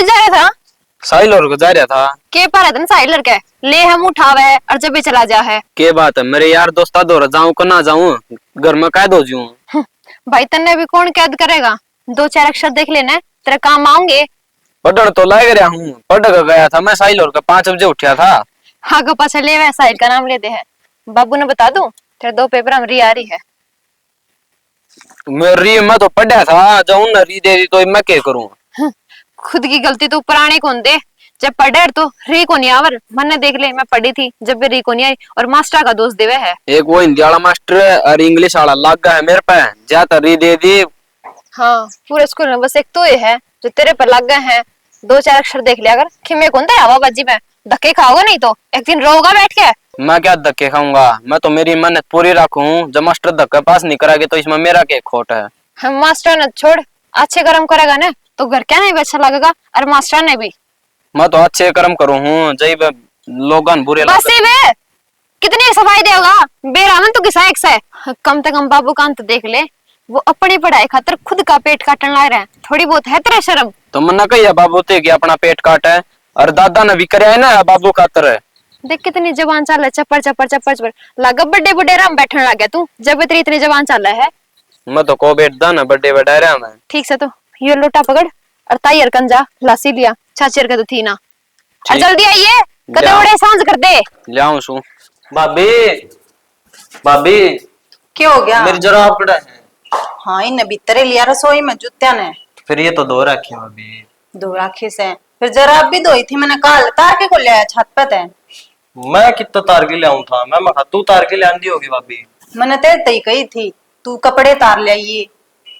जा रहा था? साइलर को जा रहा था। के पर है साइलर के ले हम उठावे है और जब भी चला जा है। के बात है मेरे यार दोस्ता दो जाऊं को ना जाऊं, घर में कैद हो जाऊं। भाई तन्ने भी कौन कैद करेगा, दो चार अक्षर देख लेना तेरे काम आऊंगे। पढ़ तो लाग रहा हूँ, पढ़ कर गया था मैं साइलर का 5 बजे उठा था। हाँ को पाछा ले वै साहिल का नाम लेते हैं। बाबू ने बता दूं तेरे 2 पेपर हम री आ रही है। मैं तो पढ़ा था, जाऊं ना री दे दी तो मैं क्या करूं। खुद की गलती तो पुराने कौन दे, जब पढ़े तो री को नहीं आवर मैंने देख ले मैं पढ़ी थी जब भी री को नहीं आई और मास्टर का दोस्त देवे है। एक वो हिंदी वाला मास्टर है और इंग्लिश वाला लग गया है मेरे पे, ज्यादा री दे दी। हाँ पूरे स्कूल में बस एक तो ये है जो तेरे पर लग गए हैं। 2 4 अक्षर देख लिया अगर खिमे कौन था हवा बाजी में धक्के खाओगे नहीं तो एक दिन रोगा बैठ के। मैं क्या धक्के खाऊंगा, मैं तो मेरी मेहनत पूरी रखूं, जब मास्टर धक्का पास नहीं करागे तो इसमें मेरा क्या खोट है। हम मास्टर ने छोड़ अच्छे कर्म करेगा ना तो घर क्या नहीं भी अच्छा लगेगा और मास्टर ने भी। मैं तो अच्छे कर्म करूं हूं, जई लोगन बुरे बस ही बे कितनी सफाई देगा बेरामन तो किसा एक से कम से कम बाबू कांत देख ले, वो अपनी पढ़ाई खातर खुद का पेट काटने लग रहा है, थोड़ी बहुत है तेरे शर्म। तो मन्ना कही बाबू ते कि अपना पेट काटे, और दादा ने भी कराया है ना बाबू खातर। देख कितनी जबान चल है, चप्पड़ चप्पड़ चप्पड़ चप्पड़ लगा बड़े बड़े राम बैठने लग गया तू जब इतनी जबान चल रहा है। मैं तो को बैठ दा ना बड़े बड़ा रहा मैं। ठीक से तो ये लोटा पकड़ और तायर कंजा लासी लिया चाचर का तो थी ना और जल्दी आइए कदे बड़े सांझ कर दे लाऊं सु। भाभी भाभी क्या हो गया? मेरी जरा आपड़ा है। हाँ इन भीतरे लिया रसोई में जूत्या ने। फिर ये तो धो रखी भाभी। धो राखी से फिर जरा अब भी धोई थी मैंने, कल तार के को लिया छत पे थे। मैं कितना तार के ले आऊं था, मैं मखा तू तार के ले आंदी होगी भाभी। मैंने तेरे तई कही थी तू कपड़े तार ले आइए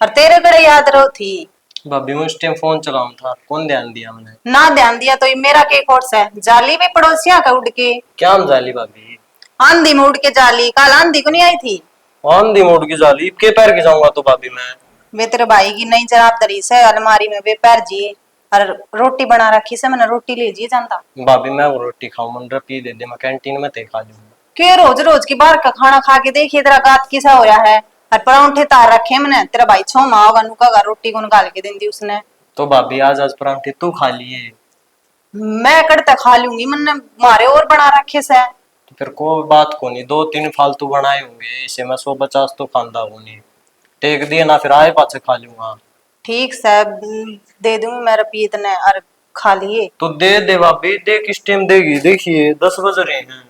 और तेरे कड़े याद रहो थी। भाभी मैं उस टाइम फोन चलाऊं था, कौन ध्यान दिया मैंने। ना ध्यान दिया तो ये मेरा के कोर्स है, जाली भी पड़ोसिया का उड़ के। क्या हम जाली भाभी? आंधी में उड़ के जाली, कल आंधी को नहीं आई थी। आंधी में उड़ की जाली के पैर के जाऊंगा तो भाभी मैं। वे तेरे भाई की नई जराब दरी से अलमारी में वे पैर जी और रोटी बना रखी से मैंने रोटी ले जी जानता। भाभी मैं वो रोटी खाऊं, मन पी दे दे, मैं कैंटीन में ते खा लूंगा। के रोज रोज की बाहर का खाना खा के देखिए तेरा गात किसा हो रहा है। और परांठे तार रखे मैंने, तेरा भाई छो माँ होगा नुका का रोटी को निकाल के दी उसने। तो भाभी आज आज परांठे तू खा लिए। मैं कड़ता खा लूंगी, मैंने मारे और बना रखे से। तो फिर कोई बात को नहीं, 2 3 फालतू बनाए होंगे, इसे मैं 150 तो खांदा हूं नहीं। टेक दिए ना फिर आए पाछे खा लूंगा। ठीक से दे दूंगी मैं रपीत ने और खा लिए। तो दे दे भाभी, दे किस टाइम देगी, देखिए 10 बज रहे हैं।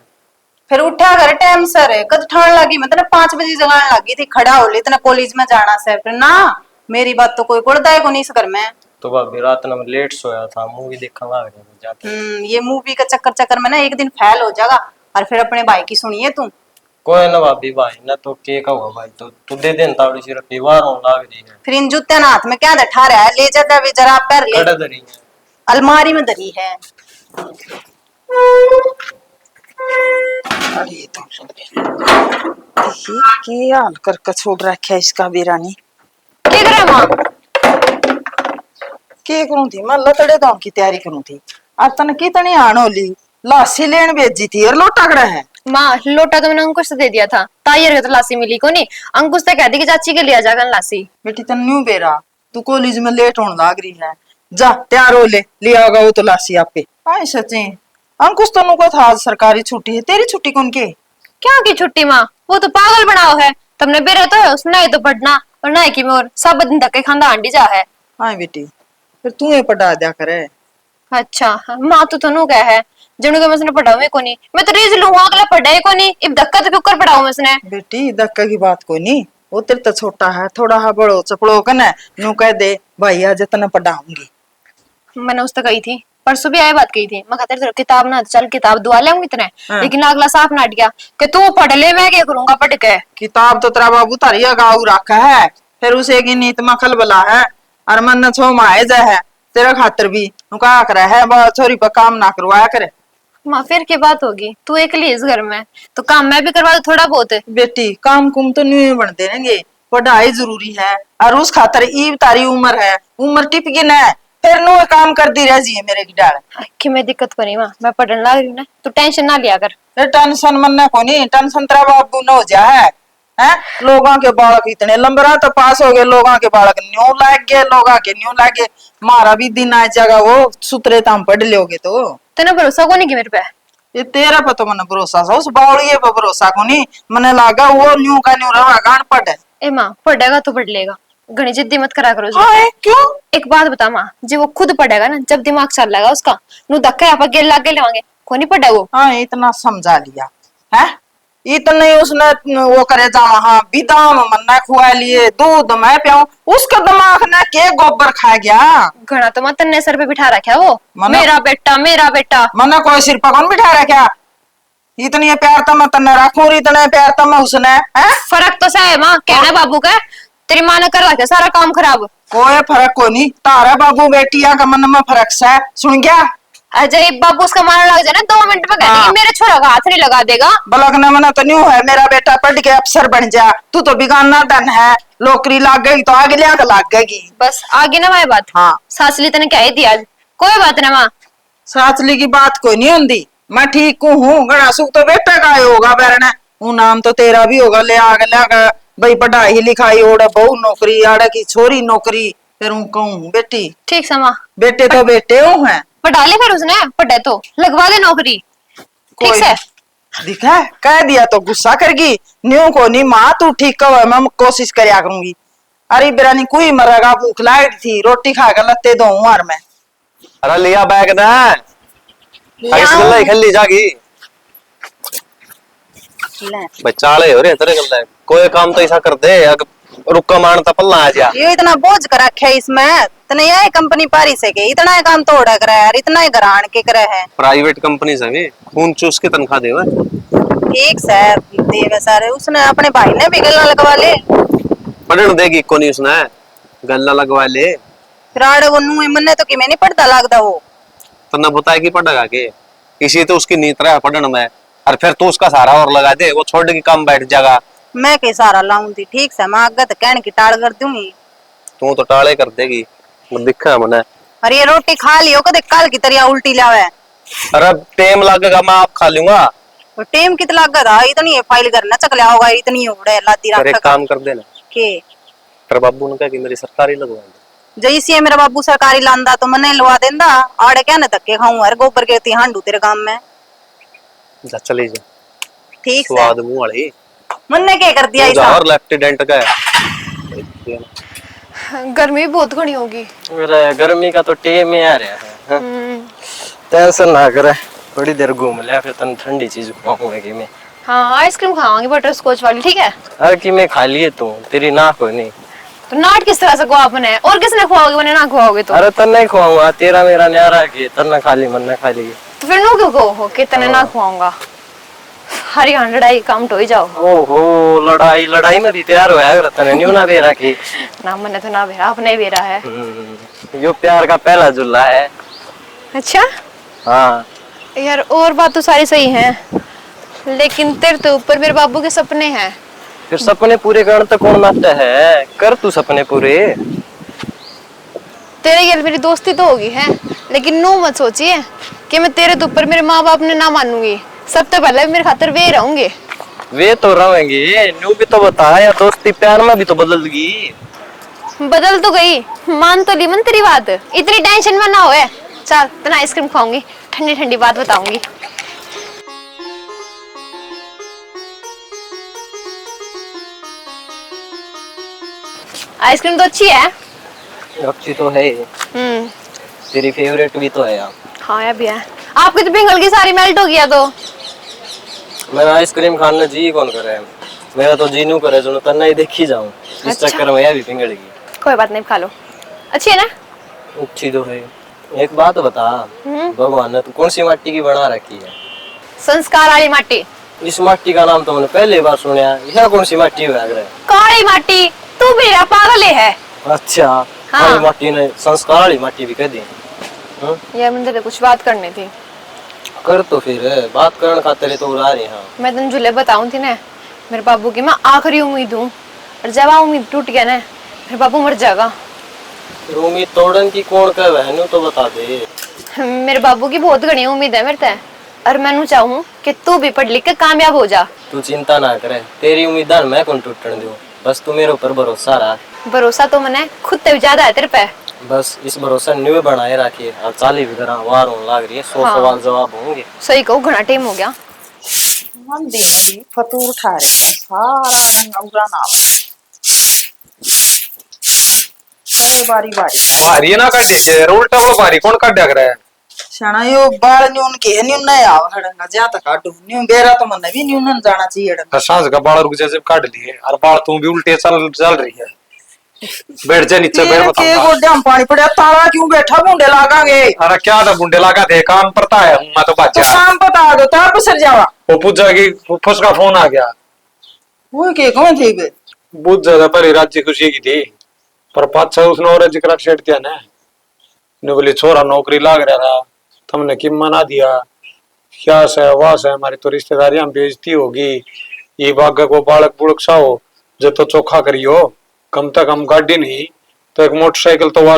फिर उठा कर टाइम सर है कद ठान लगी, मैं तेने 5 बजे जगाने लगी थी, खड़ा हो ले तेने कॉलेज में जाना से। फिर ना मेरी बात तो कोई कुड़ता है को नहीं कर मैं। तो भाभी रात में लेट सोया था, मूवी देखा जाके। ये मूवी का चक्कर में ना एक दिन फैल हो जाएगा और फिर अपने भाई की सुनिए तू। कोई ना भाभी, भाई ना तो केक हुआ भाई, तो तू दे देन तावड़ी सी रखी बाहर होने लाग रही है। फिर इन जूते ना हाथ में क्या ठा रहा है, ले जाता वे जरा पैर ले। कड़ा धरी है अलमारी में धरी है। अरे तो ये हाल कर छोड़ रखा है इसका बेरानी। के करे मां के करूं थी मैं लतड़े दाम की तैयारी करूं थी। अब तने कितनी आनो ली लासी लेन भेजी थी और लोटा कड़ा है। मां लोटा तो मैंने अंकुश से दे दिया था, तायर तो लासी मिली को नहीं, अंकुश तो कह दी कि चाची के लिया जाकर लासी। बेटी तन न्यू बेरा तू कॉलेज में लेट होने लाग रही है, जा तैयार हो ले लिया होगा वो तो लासी आपे। आई सच्ची अंकुश तनु को था आज सरकारी छुट्टी है, तेरी छुट्टी कौन के? क्या की छुट्टी माँ, वो तो पागल बनाओ है, तुमने बेरे तो है उसने ही तो पढ़ना और ना कि मोर सब दिन धक्के खांदा आंडी जा है। हाँ बेटी फिर तू ये पढ़ा दिया करे। अच्छा माँ तो तनु क्या है जनू के मसने पढ़ावे को नहीं, मैं तो रीज लूंगा अगला पढ़ाई को नहीं, इब धक्का तो क्यों कर पढ़ाऊं मसने। बेटी धक्का की बात कोई नहीं, वो तेरे तो छोटा है, थोड़ा हा बड़ो चपड़ो कने न्यू कह दे भाई आज इतना पढ़ाऊंगी। मैंने उससे कही थी परसों भी आई बात कही थी, मैं कहते किताब ना चल किताब दुआ ले इतने लेकिन अगला साफ ना गया कि तू पढ़ ले मैं क्या करूंगा पढ़ के। किताब तो तेरा बाबू तारिया गाऊ रखा है, फिर उसे की नीत में खलबला है और मन छो माए जा है तेरा खातर भी का करे है छोरी पर काम ना करवाया करे। माँ फिर की बात होगी, तू अकेली इस घर में तो काम मैं भी करवा दू थोड़ा बहुत। बेटी काम कुम तो नहीं बनते रहेंगे, पढ़ाई जरूरी है और उस खातर ईब तारी उम्र है, उम्र टिप के न फिर नो काम करती रह जी मेरे की डाल कि मैं दिक्कत को नहीं माँ, मैं पढ़ने लग रही हूँ ना, तू टेंशन ना लिया कर। टेंशन मन को नहीं, टेंशन तेरा बाबू न हो जा है है। लोगों के बालक इतने लंबरा तो पास हो गए, लोगों के बालक न्यू लाग गए, लोगों के न्यू लाग गए। मारा भी दिन आ जाएगा वो सुतरे ताम पढ़ लोगे तो। तेना भरोसा को नहीं कि मेरे पे? ये तेरा पर तो मने भरोसा सा, उस बावड़िए पर भरोसा को नहीं। मने लागा वो न्यू का न्यू रहा गान पढ़। ए माँ, पढ़ेगा तो पढ़ लेगा, घनी जिद्दी मत करा करो। हाँ क्यों? एक बात बता माँ, जब वो खुद पढ़ेगा ना, जब दिमाग चल लेगा उसका, नु धक्का यहाँ पर गेल लागे लेवांगे, को नहीं पढ़ा वो। हाँ इतना समझा लिया है, इतने उसने वो करे जावा। हाँ बिदाम मन्ना खुआ लिए, दूध मैं पियाऊं, उसका दिमाग ने के गोबर खा गया। घना तो मत तन्ने सर पे बिठा रखा वो, मना- मेरा बेटा मेरा बेटा। मना कोई सिर पर कौन बिठा रहा क्या? इतनी प्यार तो मैं तन्ने रखूं, इतने प्यार तो मैं उसने है। फर्क तो सा है माँ, कहना बाबू का, तेरी माँ ने कर रखा सारा काम खराब। कोई फर्क को नहीं, तारा बाबू बेटिया का मन में फर्क सा सुन गया। अजय बाबू उसका मारने लग जाए ना 2 मिनट में, कहते हाँ। मेरे छोरा का हाथ नहीं लगा देगा। बलक न मना तो न्यू है, मेरा बेटा पढ़ के अफसर बन जा, तू तो बिगाना धन है, नौकरी लाग गई तो आगे लिया लाग गई। बस आगे ना माए बात। हाँ सासली तने क्या ही दिया, कोई बात ना माँ। साचली की बात कोई नहीं होती, मैं ठीक हूँ। गणा सुख तो बेटा का ही होगा बैरना, वो नाम तो तेरा भी होगा। ले आगे लिया भाई पढ़ाई लिखाई ओढ़े बहू नौकरी, आड़े की छोरी नौकरी, फिर हूँ कहूँ बेटी। ठीक सा माँ, बेटे तो बेटे हूँ है। पढ़ा ले फिर उसने, पढ़े तो लगवा दे नौकरी। ठीक कोई से दिखा कह दिया तो गुस्सा करगी, न्यू को नहीं माँ तू ठीक कहो, मैं कोशिश करया करूंगी। अरे बिरानी कोई मरेगा, भूख लाग थी, रोटी खा कर लत्ते दो मार में। अरे लिया बैग ना, इस गल्ला ही खेली जागी। बच्चाले हो रहे तेरे गल्ला, कोई काम तो ऐसा कर दे, रुक्का मारता पल्ला आ जा। ये इतना बोझ कर रखा है इसमें, इतने ये कंपनी पारी से के इतना ही काम तोड़ा कर यार, इतना ही घरान के करे है। प्राइवेट कंपनी से भी खून चूस के तनख्वाह देवे। ठीक सर देवे सारे, उसने अपने भाई ने भी गला लगवा ले। पढ़न देगी को नहीं उसने, गल्ला लगवा ले। फिर आड़े वो नू मन्ने तो कि मैं नहीं पढ़ता लगता वो। तन्ने बताया कि पढ़ेगा के, किसी तो उसकी नीत रहा पढ़न में, और फिर तू उसका सहारा और लगा दे, वो छोड़ के काम बैठ जाएगा। मैं के सारा लाऊं थी, ठीक से मैं आगे तो कहने की टाल कर दूंगी। तू तो टाले कर देगी, दिखा मने। और ये रोटी खा लियो कदे कल की तरह उल्टी लावे। अरे टेम लगेगा, मैं आप खा लूंगा। तो टेम कितना लगा था, इतनी फाइल करना चकला होगा, इतनी उड़े लाती अरे रख काम कर देना, के। तेरे बाबू ने कहा कि मेरी सरकारी लगवा दे। जैसे मेरा बाबू सरकारी लांदा तो मने लवा देंदा, आड़े क्या न धक्के खाऊं हर गोबर के हांडू तेरे काम में। जा चली जा, ठीक से स्वाद मुंह वाली। मन्ने क्या कर दिया ऐसा। और लेफ्टिनेंट का है। गर्मी बहुत घनी होगी। मेरा गर्मी का तो टेम ही आ रहा है। टेंशन ना करे, थोड़ी देर घूम ले, फिर तन ठंडी चीज खाऊंगा कि मैं। हाँ आइसक्रीम खावांगे बटर स्कॉच वाली, ठीक है। अरे कि मैं खा लिए तू, तेरी नाक हो नहीं। तो नाट किस तरह से खुआ अपने, और किसने खुआओगे, मैंने ना खुआओगे तो। अरे तन नहीं खुआऊंगा, तेरा मेरा न्यारा की तन खा ली मन खा ली। तो फिर नो क्यों कहो कि तने ना खुआऊंगा, हरी लड़ाई काम तो ही जाओ। ओहो लड़ाई लड़ाई में भी तैयार होया तने न्यू ना बेरा की। ना मैंने तो ना बेरा, अपने ही बेरा है। यो प्यार का पहला जुल्ला है। अच्छा हाँ यार, और बात तो सारी सही है, लेकिन तेरे तो ऊपर मेरे बाबू के सपने हैं। फिर सपने पूरे करने तो कौन नाटक है, कर तू सपने पूरे। तेरे ये मेरी दोस्ती तो होगी है, लेकिन नो मत सोचिए कि मैं तेरे तो ऊपर मेरे माँ बाप ने ना मानूंगी। सबसे पहले मेरे खातिर वे रहूंगे। वे तो रहेंगे, न्यू भी तो बता, या दोस्ती प्यार में भी तो बदल गई। बदल तो गई, मान तो ली मन तेरी बात, इतनी टेंशन में ना होए। चल तना आइसक्रीम खाऊंगी, ठंडी ठंडी बात बताऊंगी। आइसक्रीम तो अच्छी है। अच्छी तो है, तेरी फेवरेट भी तो है यार। हाँ यार भी है, आपकी तो पिघल की सारी मेल्ट हो गया तो। मैं आइसक्रीम खाने जी कौन करे, मेरा तो जी नू करे जो तन्ना ही देखी जाऊं, इस अच्छा। चक्कर में यह भी पिघलेगी। कोई बात नहीं, खा लो, अच्छी है ना। अच्छी तो है। एक बात बता, भगवान ने तो कौन सी मिट्टी की बना रखी है? संस्कार वाली माटी। इस मिट्टी का नाम तो मैंने पहली बार सुना, यह कौन सी मिट्टी है? काली माटी, तू मेरा पागल है। अच्छा हाँ। काली मिट्टी ने संस्कार वाली मिट्टी भी कह दी। यार मुझे तो कुछ बात करनी थी। कर तो फिर बात करने खातिर तो उड़ा रही। हाँ मैं तुम झूले बताऊं थी ना, मेरे बाबू की मैं आखिरी उम्मीद हूँ, और जब आ उम्मीद टूट गया ना, मेरे बाबू मर जाएगा। उम्मीद तोड़न की कौन का बहनू तो बता दे। मेरे बाबू की बहुत घनी उम्मीद है मेरे से, और मैं चाहूँ कि तू भी पढ़ लिख के कामयाब हो जा। तू चिंता ना करे, तेरी उम्मीदां मैं कौन टूटने दूं। बस तू मेरे ऊपर भरोसा रख। भरोसा तो मैंने खुद से भी ज्यादा है तेरे पे। बस इस भरोसा न्यू बनाए रखिए। और चाली भी तरह वार होने लग रही है, 100 हाँ। सवाल जवाब होंगे। सही कहूँ, घना टाइम हो गया। मंदी मंदी फतूर ठा रहे हैं, सारा रंग उड़ा ना बारी बारी भारी है ना काटे से उल्टा वो भारी कौन काट रहा है। शाना यो बाल न्यून के न्यून नहीं आव हड़ंगा जा तक काटू न्यून बेरा तो मन भी न्यून न जाना चाहिए हड़ंगा। सांस का बाल रुक जैसे काट लिए और बाल तू भी उल्टे चल चल रही है। बैठ जा नीचे बैठ बता के गोड्डे हम पानी पड़े ताला क्यों बैठा मुंडे लगांगे। अरे क्या था बुंडे लगा थे काम पड़ता है मैं तो तो बच्चा काम बता दो तब सर जावा। वो पूछा कि फुस का फोन आ गया। वो के कौन थे बे बुझ ज्यादा पर राज्य खुशी की थी पर पाछा उसने और जिक्र सेट दिया ना ने बोली छोरा नौकरी लाग रहा था तुमने कि मना दिया क्या से वास है हमारी तो रिश्तेदारियां बेइज्जती होगी ये बाग को बालक बुड़क सा हो जो तो चोखा करियो कम से कम गाड़ी नहीं तो एक मोटरसाइकिल तो वह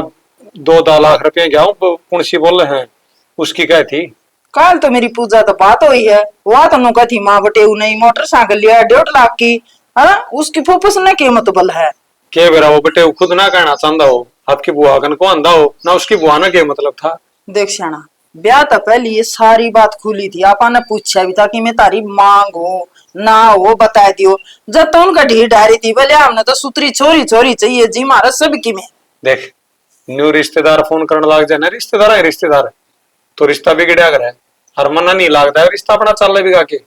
2 लाख रुपए क्या पुणसी बोल रहे हैं उसकी क्या थी। कल तो मेरी पूजा तो बात हुई है वह तो नुका थी माँ बटे नहीं मोटरसाइकिल लिया 1.5 लाख की है उसकी फुफुस ने कीमत बल है के बेरा वो बेटे खुद ना कहना चाहता हो आपकी बुआ कन को आंदा हो ना उसकी बुआ ना के मतलब था। देख शाना ब्याह तो पहले ये सारी बात खुली थी आपा ने पूछा भी था कि मैं तारी मांग हो ना हो बता दियो जब तो उनका ढीठ डारी थी बोले हमने तो सुतरी छोरी छोरी चाहिए जी मारा सब की में। देख न्यू रिश्तेदार फोन करने लग जाए ना रिश्तेदार है रिश्तेदार तो रिश्ता बिगड़िया करे हर मना नहीं लगता है रिश्ता अपना चल बिगा के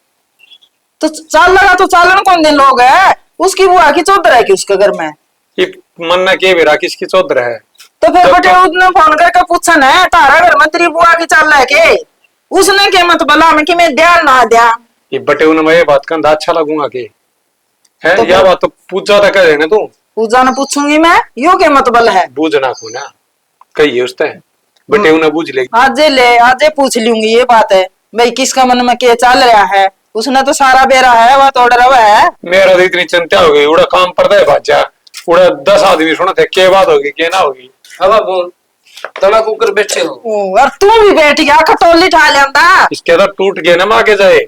तो चाल लगा तो चालन कौन दिन लोग है उसकी बुआ की चौधर है कि उसके घर में ये मन ना के बेरा किसकी चौधर है तो फिर तो- बटे उसने फोन करके पूछा ना तारा घर में तेरी बुआ की चाल है के उसने के मत बोला मैं कि मैं ध्यान ना दिया ये बटे उन्हें मैं ये बात कहना अच्छा लगूंगा के है तो या फिर- बात तो पूछा था कह तू पूजा ने पूछूंगी मैं यो के मत बल है बूझ ना को ना कहिए उसते बटे उन्हें बूझ ले आज पूछ लूंगी ये बात है भाई किसका मन में क्या चल रहा है उसने तो सारा बेरा है वह तो ऑर्डर है मेरा तो इतनी चिंता हो गई उड़ा काम पड़ता है बाजा उड़ा 10 आदमी सुना थे के बात होगी के ना होगी। अब बोल तना कुकर बैठे हो और तू भी बैठ गया खटोली ठा लेंदा इसके तो टूट गए ना माँ के जाए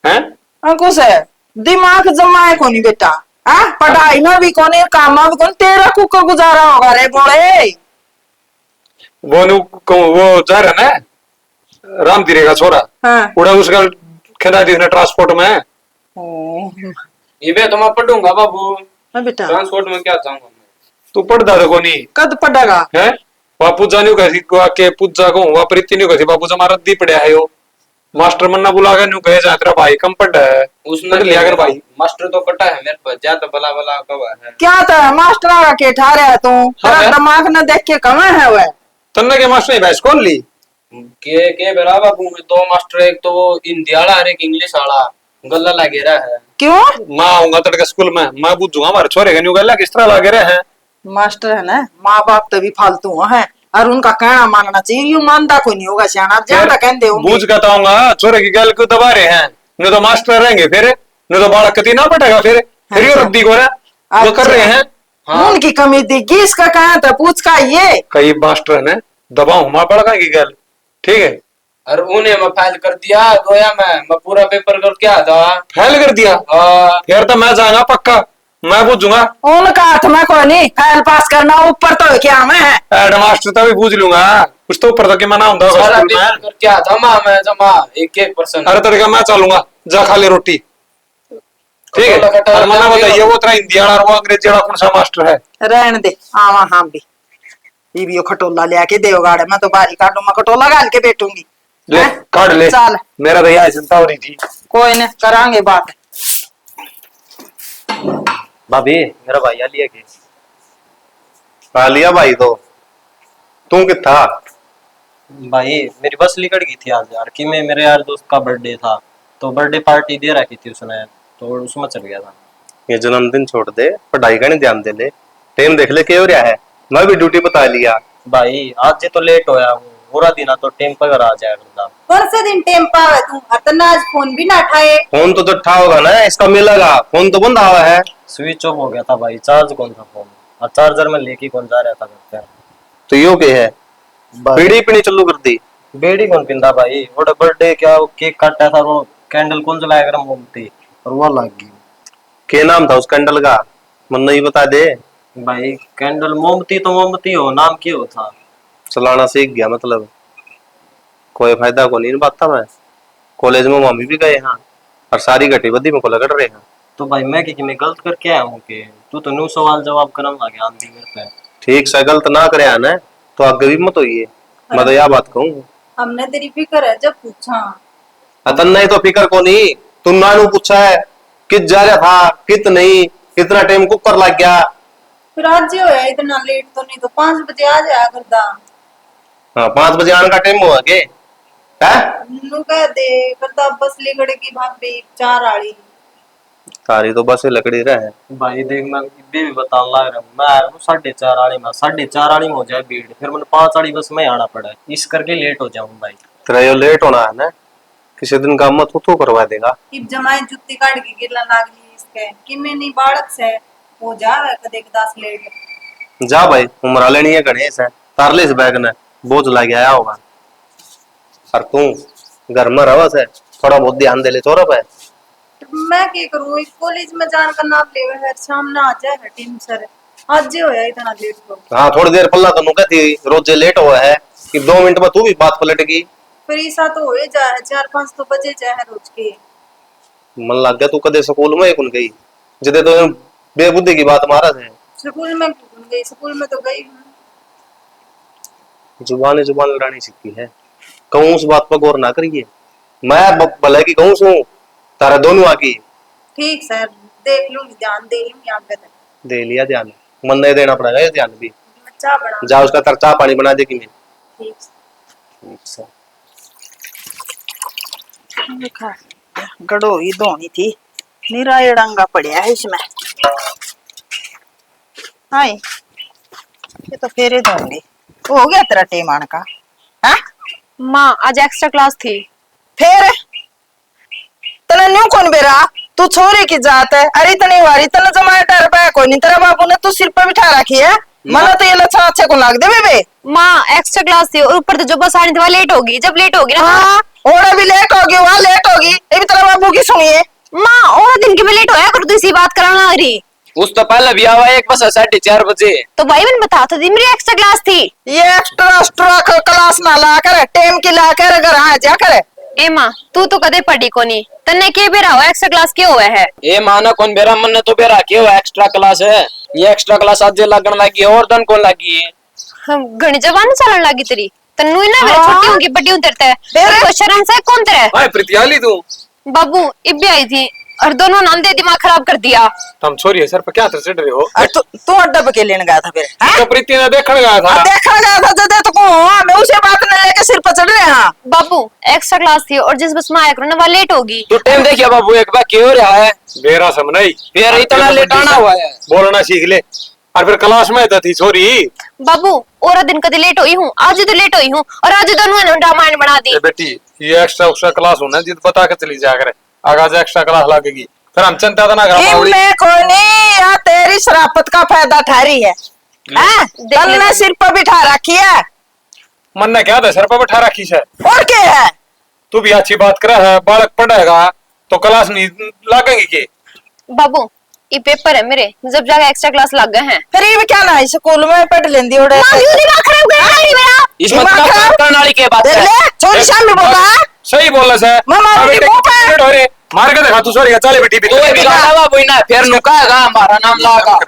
हैं अंकुश है दिमाग जमाए कोनी बेटा हाँ पढ़ाई में भी कोनी काम में भी कोनी तेरा कुकर गुजारा होगा रे बोले वो जा रहा ना राम धीरे का छोरा हाँ उड़ा उसका खेदा दी ट्रांसपोर्ट में ये बे तो मैं पढ़ूंगा बाबू हाँ बेटा ट्रांसपोर्ट में क्या चाहूंगा तू पढ़ता देखो नहीं कद पड़ेगा है बापू जानियो कैसी के पूजा को वहां पर इतनी कैसी बापू जा मारा दी पड़या है यो मास्टर मन्ना बुला के न्यू कहे जा तेरा भाई कम पढ़ है उसने लिया कर भाई मास्टर तो कटा है मेरे पास जा तो भला भला कब है क्या था मास्टर आगा के ठा रहा है तू तेरा हाँ। दिमाग न देख के कमा है वह तन्ना के मास्टर ने भैंस कौन ली के बेरा बाबू में 2 मास्टर एक तो वो हिंदी वाला और एक इंग्लिश वाला गल्ला लगे रहा है। क्यों मैं आऊंगा तड़के स्कूल में मैं पूछूंगा हमारे छोरे का न्यू गल्ला किस तरह लगे रहे हैं मास्टर है ना माँ बाप तो भी फालतू है और उनका कहना मानना चाहिए यूं मानता कोई नहीं होगा सियाना ज्यादा कहते होंगे बूझ कहता हूँ छोरे की गल क्यों दबा रहे हैं नहीं तो मास्टर रहेंगे फिर नहीं तो बालक कती ना पटेगा फिर यो अच्छा। रद्दी को वो कर रहे हैं उनकी कमी दिखी इसका कहा था पूछ का ये कई मास्टर ने दबाऊ हमारा पड़का की गल ठीक है और उन्हें मैं फाइल कर दिया गोया मैं पूरा पेपर करके आ था फैल कर दिया फिर तो मैं जाऊंगा पक्का मैं पूछूंगा उनका हाथ में कोई नहीं फाइल पास करना ऊपर तो क्या में है हेड मास्टर तो भी पूछ लूंगा कुछ तो ऊपर तक के मना होता होगा सारा स्कूल पेपर में करके आ था मैं जमा 1% अरे तरीका मैं चलूंगा जा खा ले रोटी ठीक है और मना बताइए वो तेरा हिंदी वाला और वो अंग्रेजी वाला कौन सा मास्टर है रहने दे आवा हाँ भी ये भी वो खटोला ले आके देव गाड़े मैं तो बारी काटू मैं खटोला गाल के बैठूंगी ले हैं? काट ले चल मेरा तो यह चिंता हो रही थी कोई नहीं करांगे बात भाभी मेरा भाई आ लिया के खा लिया भाई तो तू किथा भाई मेरी बस निकल गई थी आज यार कि मैं मेरे यार दोस्त का बर्थडे था तो बर्थडे पार्टी दे रखी थी उसने तो उसमें चल गया था। ये जन्मदिन छोड़ दे पढ़ाई का नहीं ध्यान दे ले टाइम देख ले क्यों हो रहा है मैं भी ड्यूटी बता लिया भाई आज जे तो लेट होया हूँ पूरा दिन तो टेम पर आ जाएगा कौन से दिन टेम पावे तू अतना आज फोन भी ना उठाए फोन तो ठा होगा ना इसका मिलेगा फोन तो बंद हुआ है स्विच ऑफ हो गया था भाई चार्ज कौन था फोन और चार्जर में लेके कौन जा रहा था घर पे तो यो के है भाई, बीड़ी पीनी चालू कर दी बेड़ी कौन पिंदा भाई, वो बर्थडे क्या वो केक काटा था, वो कैंडल कौन जलाया कर मोमबत्ती, और वो लग गई। क्या नाम था उस कैंडल का, मन नहीं बता दे। भाई कैंडल मोमबत्ती तो मोमबत्ती हो, नाम क्या हो था। चलाना सीख गया मतलब, कोई फायदा को नहीं इन बात था। मैं कॉलेज में मम्मी भी गए हाँ, और सारी घटी बदी में को लगड़ रहे हैं। तो भाई मैं कि मैं गलत करके आया हूँ कि तू तो न्यू सवाल जवाब करने लगे आंधी मेरे पे। ठीक से गलत ना करे आना तो आगे भी मत होइए, मैं तो यह बात कहूँ। हमने तेरी फिक्र है जब पूछा। अतन नहीं तो फिकर को नहीं, तुम नानू पूछा है कित जा रहा था कित नहीं, कितना टाइम कुकर लग गया। फिर आज ही होया इतना लेट तो नहीं तो 5 बजे आ जाया करदा। हाँ 5 बजे आने का टाइम हुआ के है? नु कह दे करदा बस लिगड़ की भाभी 4 आली। सारी तो बस लकड़ी रहे। भाई देख मैं इब्बे भी बताने लग रहा हूँ, मैं आया हूँ 4:30 आड़ी में, 4:30 आड़ी में हो जाए भीड़, फिर मैंने 5 आड़ी बस में आना पड़ा है, इस करके लेट हो जाऊँ भाई। तेरा ये लेट होना है ना, किसी दिन काम मत तो करवा देगा। इब जमाई जुत्ती काट के गिरला लागली इसके कि मैं नहीं बाड़क से हो जावे कदे 10 लेट। जा भाई उमरा लेनी है गणेश है, तारले से बैग ने बोझ ला गया होगा। और तू घर में रवा से थोड़ा बहुत ध्यान दे ले छोरा पे। मैं क्या करूं, इस कॉलेज में जान का नाम लेवे है, शाम ना आ जाए है टीम सर। आज ही होया इतना लेट तो। हाँ थोड़ी देर पल्ला तो कहती रोजे लेट हुआ है कि 2 मिनट में तू भी बात पलट गई। फिर ऐसा तो हो जाए 4-5 तो बजे जाए रोज के। मन लग गया तू कदे स्कूल में कौन गई, जिदे तो बेबुद्धि की बात मारा है। स्कूल में क्यों गई, स्कूल में तो गई हूं। जुबान लड़ानी सीखती है, कहूँ उस बात पर गौर ना करिए। मैं भले की कहूँ सू तारा दोनों आकी। ठीक सर, देख लूंगी, ध्यान दे लूंगी आप पे। दे लिया ध्यान, मन नहीं देना पड़ेगा ये ध्यान भी। चाय बना। जा उसका तर चाह पानी बना देगी मैं। ठीक अच्छा गड़ोई धोनी थी, निराय डंगा पड़िया है इसमें। हाय ये तो फेरे दूंगी। हो गया तेरा टेम आने का? हाँ माँ आज एक्स्ट्रा क्लास थी। फिर तने न्यू कौन बेरा, तू छोरे की जात है। अरे तने वारी तने जमाया डर पाया कोई नहीं, तेरा बाबू ने तू सिर पे बिठा रखी है। मना तो ये लच्छा अच्छे को लाग दे बेबे। माँ एक्स्ट्रा क्लास थी और ऊपर तो जो बस आनी थी वहाँ लेट होगी, जब लेट होगी ना हाँ ओड़ा भी लेट होगी, वहाँ लेट होगी, ये भी तेरा बाबू की सुनिए। माँ और दिन के में लेट होया करो, तू इसी बात कराना लग रही। उस तो पहले भी आवा एक बस 4:30 बजे। तो भाई मैंने बता तो दी मेरी एक्स्ट्रा क्लास थी। ये एक्स्ट्रा क्लास ना ला कर टेम की ला कर अगर आ जा करे। ए माँ तू तो कदे पढ़ी को नहीं, तन्ने के बेरा हुआ एक्स्ट्रा क्लास क्यों हुआ है? ए माना कौन बेरा मन ने तो बेरा के हुआ एक्स्ट्रा क्लास है। ये एक्स्ट्रा क्लास आज लगन लगी है और दन कौन लगी है। हम घणी जबान चलन लगी तेरी, तन्नू ही ना मेरे छोटी होंगी बड़ी हूं तेरे तेरे- को शर्म से कौन तेरे? भाई प्रीतियाली तू बाबू इब्बी आई थी और दोनों नंदे दिमाग खराब कर दिया। तुम छोरी है सर पर क्या चढ़ रहे हो। तू अड्डा पे के लेने गया था फिर? हाँ? तो प्रीति ने देखने गया था। देखा गया था जदे तो को मैं उसे बात ने लेके सिर पर चढ़ रहे हैं। बाबू एक्स्ट्रा क्लास थी और जिस बस में आया करो ना वहाँ लेट होगी। तू टाइम देखिए बाबू एक बार क्यों रहा है। बेरा समझ फिर इतना लेट आना हुआ है। बोलना सीख ले। और फिर क्लास में तो थी छोरी। बाबू और दिन कदे लेट हुई हूँ, आज तो लेट हुई हूँ और आज दोनों ने रामायण बना दी। ए बेटी ये एक्स्ट्रा क्लास होना जिद बता के चली जाकर आगे एक्स्ट्रा क्लास लगेगी, फिर हम चिंता तो ना कर पाओगी। मैं कोई नहीं, या तेरी शराफत का फायदा ठहरी है। हाँ? तन्ने सिर पर बिठा रखी है मन ने क्या था सर पर बैठा रखी है। और क्या है? तू भी अच्छी बात कर है, बालक पढ़ेगा तो क्लास नहीं लगेगी के। बाबू ये पेपर है मेरे, जब जाके एक्स्ट्रा क्लास लग गए हैं। फिर ये भी क्या ना स्कूल में पढ़ लेंदी उड़े। दिमाग खराब कर रही है मेरा। इसमें दिमाग खराब- करने वाली के बात देख है। ले छोरी शाम में बोला है। सही बोल रहा है। मामा, अब मेरी बेटे मुंह पे- लेट हो रहे, मार के देखा तू सॉरी का चले बेटी कोई भी गाना बाबू ना फिर नुकाएगा हमारा नाम लागा।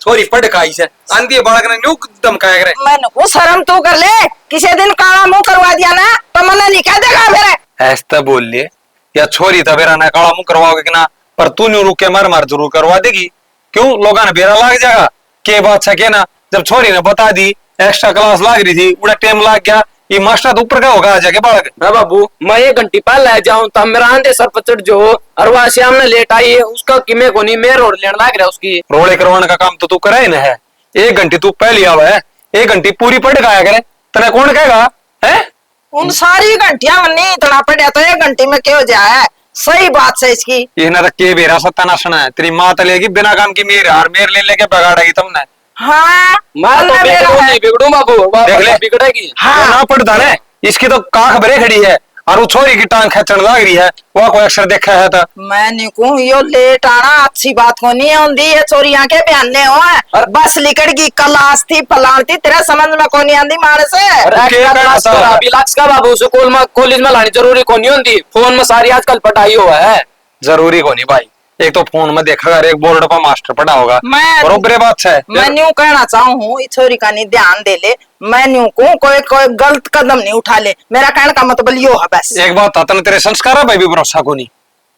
छोरी पढ़ का आई से आंधी बालक ने न्यू धमकाया करे। मैंने वो शर्म तू कर ले, किसी दिन काला मुंह करवा दिया ना तो मना नहीं कह देगा फिर। ऐसा बोल लिए या छोरी था बेरा ना काला मुंह करवाओगे कि ना, पर तू न्यू रुक के मार जरूर करवा देगी। क्यों लोगों ने बेरा लाग जाएगा के बात सके ना। जब छोरी ने बता दी एक्स्ट्रा क्लास लाग रही थी, उड़ा टाइम लाग गया, ये मास्टर तो ऊपर का होगा जाके बालक। मैं बाबू मैं 1 घंटे पहले जाऊं तब मेरा आंधे सर पर चढ़ जो और वहां श्याम ने लेट आई है उसका किमे को नहीं मेरे और लेने लाग रहा उसकी। रोड़े करवाने का काम तो तू करे ना है। 1 घंटे तू पहले आवा है, 1 घंटे पूरी पढ़ गाया करे, तेरा कौन कहेगा है। उन सारी घंटिया में नहीं इतना पढ़िया तो 1 घंटे में क्यों जाए। सही बात है इसकी। ये ना के बेरा सत्यानाशन है, तेरी माँ तलेगी बिना काम की मेरे हार मेरे ले लेके बगाड़ेगी तुमने। हाँ मैं तो तन्ने बिगड़ू मेरा है। नहीं बिगड़ू बाबू देख ले। बिगड़ेगी। हाँ। ना पढ़ता ने इसकी तो काख भरे खड़ी है और वो छोरी की टांग खेचण लग रही है, वो कोई अक्सर देखा है तो मैंने कहूँ यो लेट आना अच्छी बात को नहीं आंदी है, चोरियां के बयाने हो है। बस लिकड़ की क्लास थी फलान थी, तेरा समझ में को नहीं आंदी मानस है। अरे क्या करता है? अभी लाख का बाबू स्कूल में कॉलेज में लानी जरूरी को नहीं होती, फोन में सारी आजकल पढ़ाई हुआ है। जरूरी को नहीं भाई, एक तो फोन में देखा कर, एक बोर्ड पर मास्टर पढ़ा होगा, मैं बरोबर बात है। मैं न्यू कहना चाहूँ इस छोरी का नहीं ध्यान दे ले, मैं न्यू को कोई गलत कदम नहीं उठा ले, मेरा कहने का मतलब यो है बस। एक बात था, तेरे संस्कार भाई भी भरोसा को नहीं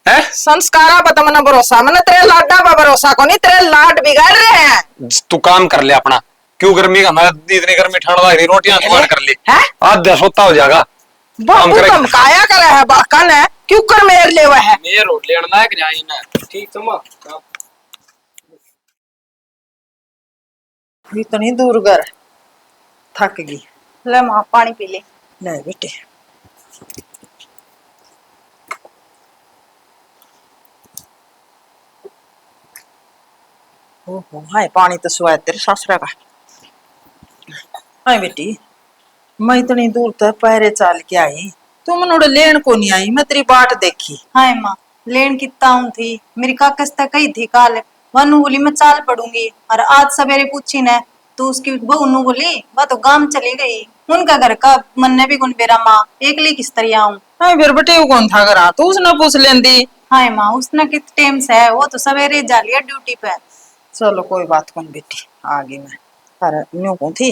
है। संस्कारा पर तो मना भरोसा, मैंने तेरे लाडा पर भरोसा को नहीं, तेरे लाड बिगाड़ रहे हैं। तू काम कर ले अपना, क्यों गर्मी का, हमारा इतनी गर्मी ठंड लग रही, रोटियां जुगाड़ कर ली, हैं? आधा सोता हो जाएगा। बाबू धमकाया करे है बाकन है, क्यों कर मेर ले हुआ है। मेरे रोड लेना लायक नहीं ना, ठीक तुम इतनी दूर घर थक गई, ले माँ पानी पी ले। ले बेटे। ओहो हाय पानी तो सुआ तेरे ससुरा का। हाय बेटी, मैं इतनी दूर तक पैरे चाल के आई, तुम नोड़े लेन को नहीं आई, मैं तेरी बाट देखी। हाय माँ, लेन कितना हूँ थी, मेरी काकस तक कही थी काल, वनु बोली मैं चाल पड़ूंगी, और आज सवेरे पूछी ने तो उसकी बहू नु बोली वह तो गांव चली गई, उनका घर का मन ने भी गुन बेरा माँ एकली किस तरह आऊं। हाय फिर बेटे वो कौन था करा, तू उसने पूछ लेंदी। हाय माँ, उसने किस टाइम से है, वो तो सवेरे जा लिया ड्यूटी पे। चलो कोई बात कौन बेटी, आ गई मैं। पर न्यू कौन थी,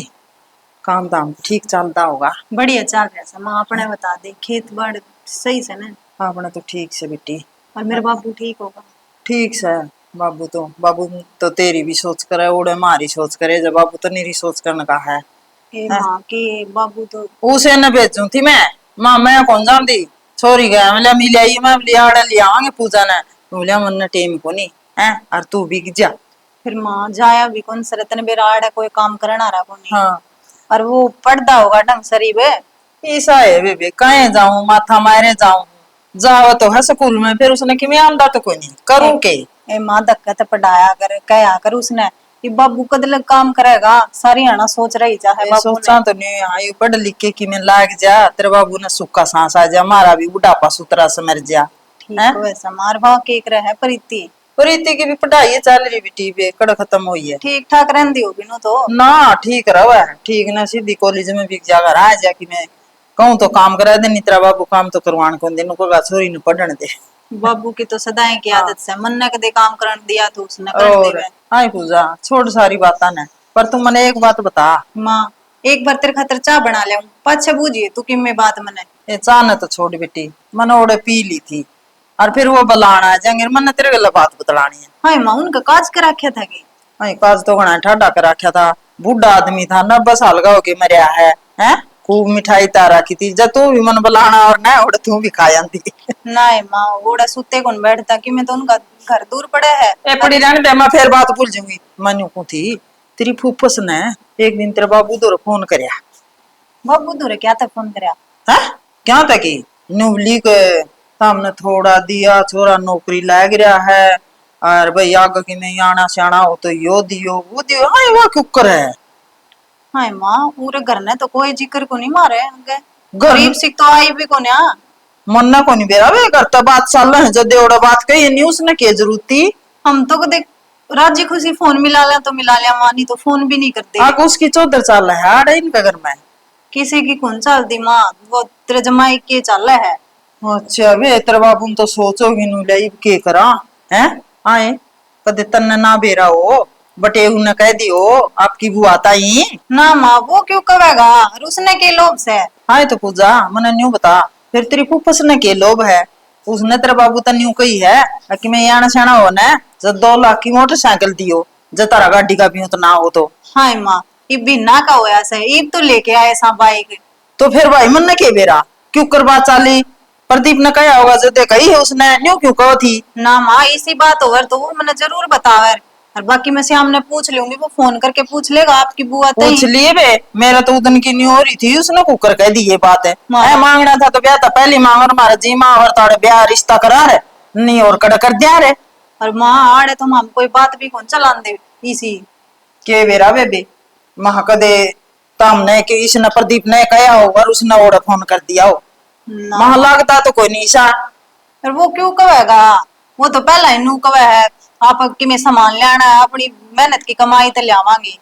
काम दाम ठीक चलता होगा। बढ़िया चल रहा है माँ, अपने बता दे, खेत बाड़ सही से ना। अपने तो ठीक से बेटी, और मेरा बाबू ठीक होगा। ठीक से। बाबू तो तेरी भी सोच करे, ओड़े हमारी सोच करे, जब बाबू तो मेरी सोच करने का है। ए माँ के बाबू तो उसे न भेजू थी मैं कौन जानती, छोरी गया मैं मिल आई, मैं लिया आवांगे पूजा ने, बोलिया मन टेम को नहीं है, और तू भी जा। फिर माँ जाया भी कौन सरत ने बेरा आड़ा कोई काम करना रहा को नहीं। हाँ और वो पढ़दा होगा ढंग सरीब। ऐसा है बेबे, कहे जाऊं माथा मारे जाऊं, जाओ तो है स्कूल में, फिर उसने कि मैं आंदा तो कोई नहीं करूं के। ए माँ धक्का तो पढ़ाया कर, कहा कर उसने ये बाबू कदल काम करेगा, सारी आना सोच रही चाहे बाबू सोचा तो नहीं आई, पढ़ लिख के कि मैं लाग जा, तेरे बाबू ने सुक्का सांस आ जा, हमारा भी बुढ़ापा सुतरा से मर जा। ठीक वैसा मार भाव केक रहे प्रीति। प्रीति की भी पढ़ाई चल रही बेटी, बेकड़ खत्म हुई है। ठीक ठाक रहती होगी नो तो ना ठीक रहा ठीक ना, सीधी कॉलेज में भी जाकर आ जा कि मैं कहूँ तो काम करा दे, नहीं तेरा बाबू काम तो करवान को दिन को छोरी ने पढ़ने दे। बाबू की तो सदाएं की आदत से, मन ने कदे काम करन दिया तो उसने कर देवे। हाय पूजा छोड़ सारी बात ने, पर तू मने एक बात बता। माँ एक बार तेरे खातर चाय बना ले, पाछे बूझिए तू कि मैं बात मने। ये चाह न तो छोड़ बेटी, मन ओड़े पी ली थी, और फिर वो बलाना जाएंगे, मन तेरे गला बात बतलानी है। हाय माँ उनका काज कर रखा था कि हाय काज तो घना ठाडा कर रखा था, बूढ़ा आदमी था, 90 साल का होके मरिया है, हैं? खूब मिठाई तार रखी थी, जब तू भी मन बलाना और ना ओड़े तू भी खा जाती। नहीं माँ ओड़ा सुते कौन बैठता कि मैं तो उनका घर दूर पड़े है। ए पड़ी रहने दे, मैं फिर बात भूल जाऊंगी। मनु को थी तेरी फूफस ने एक दिन तेरे बाबू दो फोन करया। बाबू दूर क्या था फोन करया है क्या था कि नुबली के सामने थोड़ा दिया, छोरा नौकरी लग रहा है, और भाई आगे की नहीं आना सियाना हो तो यो दियो वो दियो, हाय वो क्यों करे। हाय माँ पूरे घर ने तो कोई जिक्र को नहीं मारे आगे, घर गरीब सिख तो आई भी को ना मन को नहीं बेरा वे करता, बात चल रहा है जो देवड़ा बात कही नहीं, उसने क्या जरूरत थी। हम तो देख राजी खुशी फोन मिला लिया तो मिला लिया, मानी तो फोन भी नहीं करते। आग उसकी चौधर चल रहा है आड़े इनका घर में, किसी की कौन चलती माँ, वो तेरे जमाई के चल रहा है। अच्छा वे तेरे बाबू तो सोचोगी नु ले के करा हैं, आए कदे तन्ने ना बेरा हो, बटे उन्हें कह दियो आपकी बुआ ताई ना माँ वो क्यों कहेगा, और उसने के लोभ से। हाय तो पूजा मने न्यू बता, फिर तेरी फूफस ने के लोभ है, उसने तेरे बाबू तो न्यू कही है कि मैं याना शाना हो ना, जब 2 लाख की मोटरसाइकिल दियो, जब तारा गाड़ी का भी तो ना हो तो। हाय माँ इब भी ना का होया से, इब तो लेके आए सा बाइक। तो फिर भाई मन ने के बेरा क्यों कर बात चाली, प्रदीप ने कहा होगा जो दे कही है उसने, न्यू क्यों कहो थी। ना माँ इसी बात होवर तो वो मैंने जरूर बतावर, और बाकी मैं श्याम ने पूछ लूंगी, वो फोन करके पूछ लेगा आपकी बुआ पूछ लिए बे, मेरा तो उदन की नहीं हो रही थी, उसने कुकर कह दी ये बात है। मांगना था तो ब्याह था, पहली मांग और मारा जी माँ और ताड़े ब्याह रिश्ता करा रे नहीं और कड़ा कर दिया रे। और माँ आड़े तो हम कोई बात भी कौन चलान दे इसी के बेरा बेबे महा कदे तो हमने कि इसने प्रदीप ने कहा होगा और उसने और फोन कर दिया हो। वहां लगता तो कोई नहीं सा। फिर वो क्यों कहेगा? वो तो पहला ही नू कहे है आप कि मैं सामान लेना है, अपनी मेहनत की कमाई तो लियावांगी।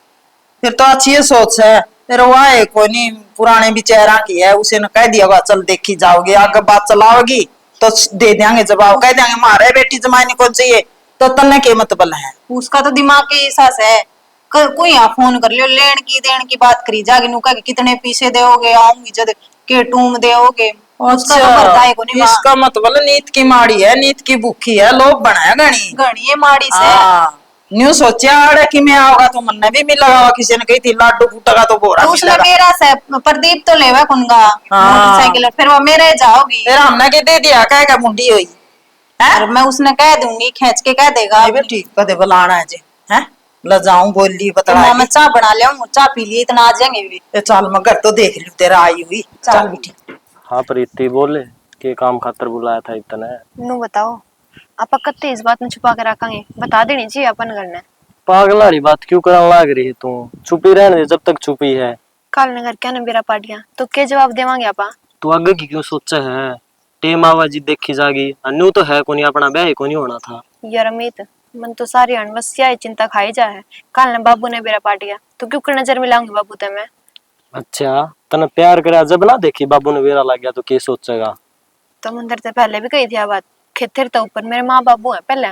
फिर तो अच्छी ये सोच है। फिर वो आए कोई नहीं, पुराने बिचारा की है, उसे ने कह दिया होगा चल देखी जाओगे, आगे बात चलाओगी तो दे देंगे जवाब, कह देंगे मारे बेटी जमाने कौन चाहिए, तो तन्ने के मतलब है। उसका तो दिमाग की हिसास है। कोई यहाँ फोन कर लियो, लेन की देन की बात करी जाके नू कहे कितने पैसे दोगे, आऊंगी जब के टूम दोगे। उसका तो भरता है को नहीं। इसका मतलब नीत की माड़ी है, नीत की भूखी है, लोभ बनाया गणी घनी है माड़ी से। न्यू सोचा अड़े कि मैं आओगा तो मन भी मिलेगा, किसी ने कही थी लाडू फूटेगा तो बोरा तो उसने मिलेगा। मेरा से प्रदीप तो लेवा कुनगा मोटरसाइकिल, फिर वो मेरे जाओगी। फिर हमने के दे दिया कह के मुंडी हुई है। और मैं उसने कह दूंगी, खींच के कह देगा ठीक कदे बुलाना है जी है, ल जाऊं बोली बतला मैं चाह बना लिया, चाह पी लिए इतना आ जाएंगे भी। चल मगर तो देख लू तेरा आई हुई। चल बेटी। हाँ प्रीति बोले के काम खातर बुलाया था इतना। नु बताओ आप कत्ते इस बात में छुपा के रखेंगे, बता देनी चाहिए अपन करना। पागल वाली बात क्यों करने लग रही है तू? छुपी रहने दे जब तक छुपी है। काल नगर क्या ना बेरा पाटिया तो के जवाब देवांगे आपा? तू आगे की क्यों सोचा है? टेम आवाजी देखी जागी, अन्नू तो है कोनी, अपना ब्याह को नहीं होना था। यार अमित मन तो सारी अनवस्या चिंता खाई जा है। काल ने बाबू ने बेरा पाटिया तो क्यों कर नजर मिलाऊंगी बाबू ते मैं। अच्छा तने प्यार करे जब ना देखी बाबू ने बेरा लग गया तो के सोचेगा? तो मंदिर से पहले भी कही थी बात, खेतर तो ऊपर मेरे माँ बाबू है पहले।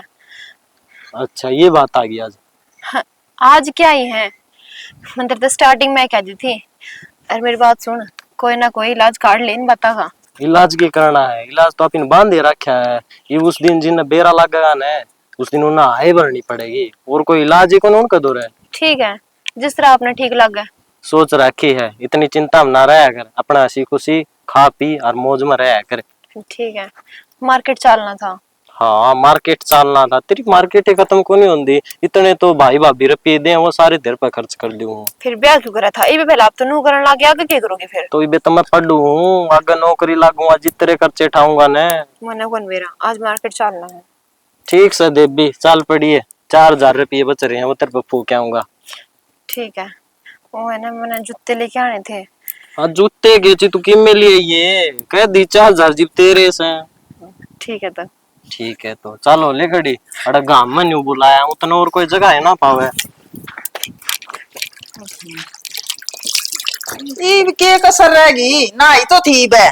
अच्छा ये बात आ गई आज। हाँ, आज क्या ही है, मंदिर तो स्टार्टिंग में कह दी थी। अरे मेरी बात सुन, कोई ना कोई इलाज काट ले इन बता का। इलाज के करना है? इलाज तो अपन बांधे रखा है। ये उस दिन जिन बेरा लगेगा ना उस दिन उन्हें आय भरनी पड़ेगी, और कोई इलाज ही कौन उनका दो है। ठीक है जिस तरह आपने ठीक लगा। सोच रखी है, इतनी चिंता में ना रहा कर, अपना हंसी खुशी खा पी और मौज में रहा कर। ठीक है मार्केट चलना था। हाँ मार्केट चलना था, तेरी मार्केट खत्म को नहीं होती। इतने तो भाई भाभी रुपये दे वो सारे देर पर खर्च कर दूं। फिर ब्याह क्यों करा था? ये भी पहले आप तो नू करने लगे, आगे क्या करोगे फिर? तो ये तो मैं पढ़ू हूँ, आगे नौकरी लागूंगा, जितने खर्चे उठाऊंगा न। मने कौन मेरा आज मार्केट चलना है। ठीक से देवी चाल पड़ी है, 4000 रुपये बच रहे हैं, वो तेरे पे फूक आऊंगा। ठीक है वो है ना, मैंने जूते लेके आने थे। हाँ जूते के तू किम में लिए ये कह दी 4000 जीप तेरे से। ठीक है तो ठीक है तो चलो ले गड़ी। अरे गांव में न्यू बुलाया उतना और कोई जगह है ना पावे। ईब के कसर रहेगी ना ही तो थी बे,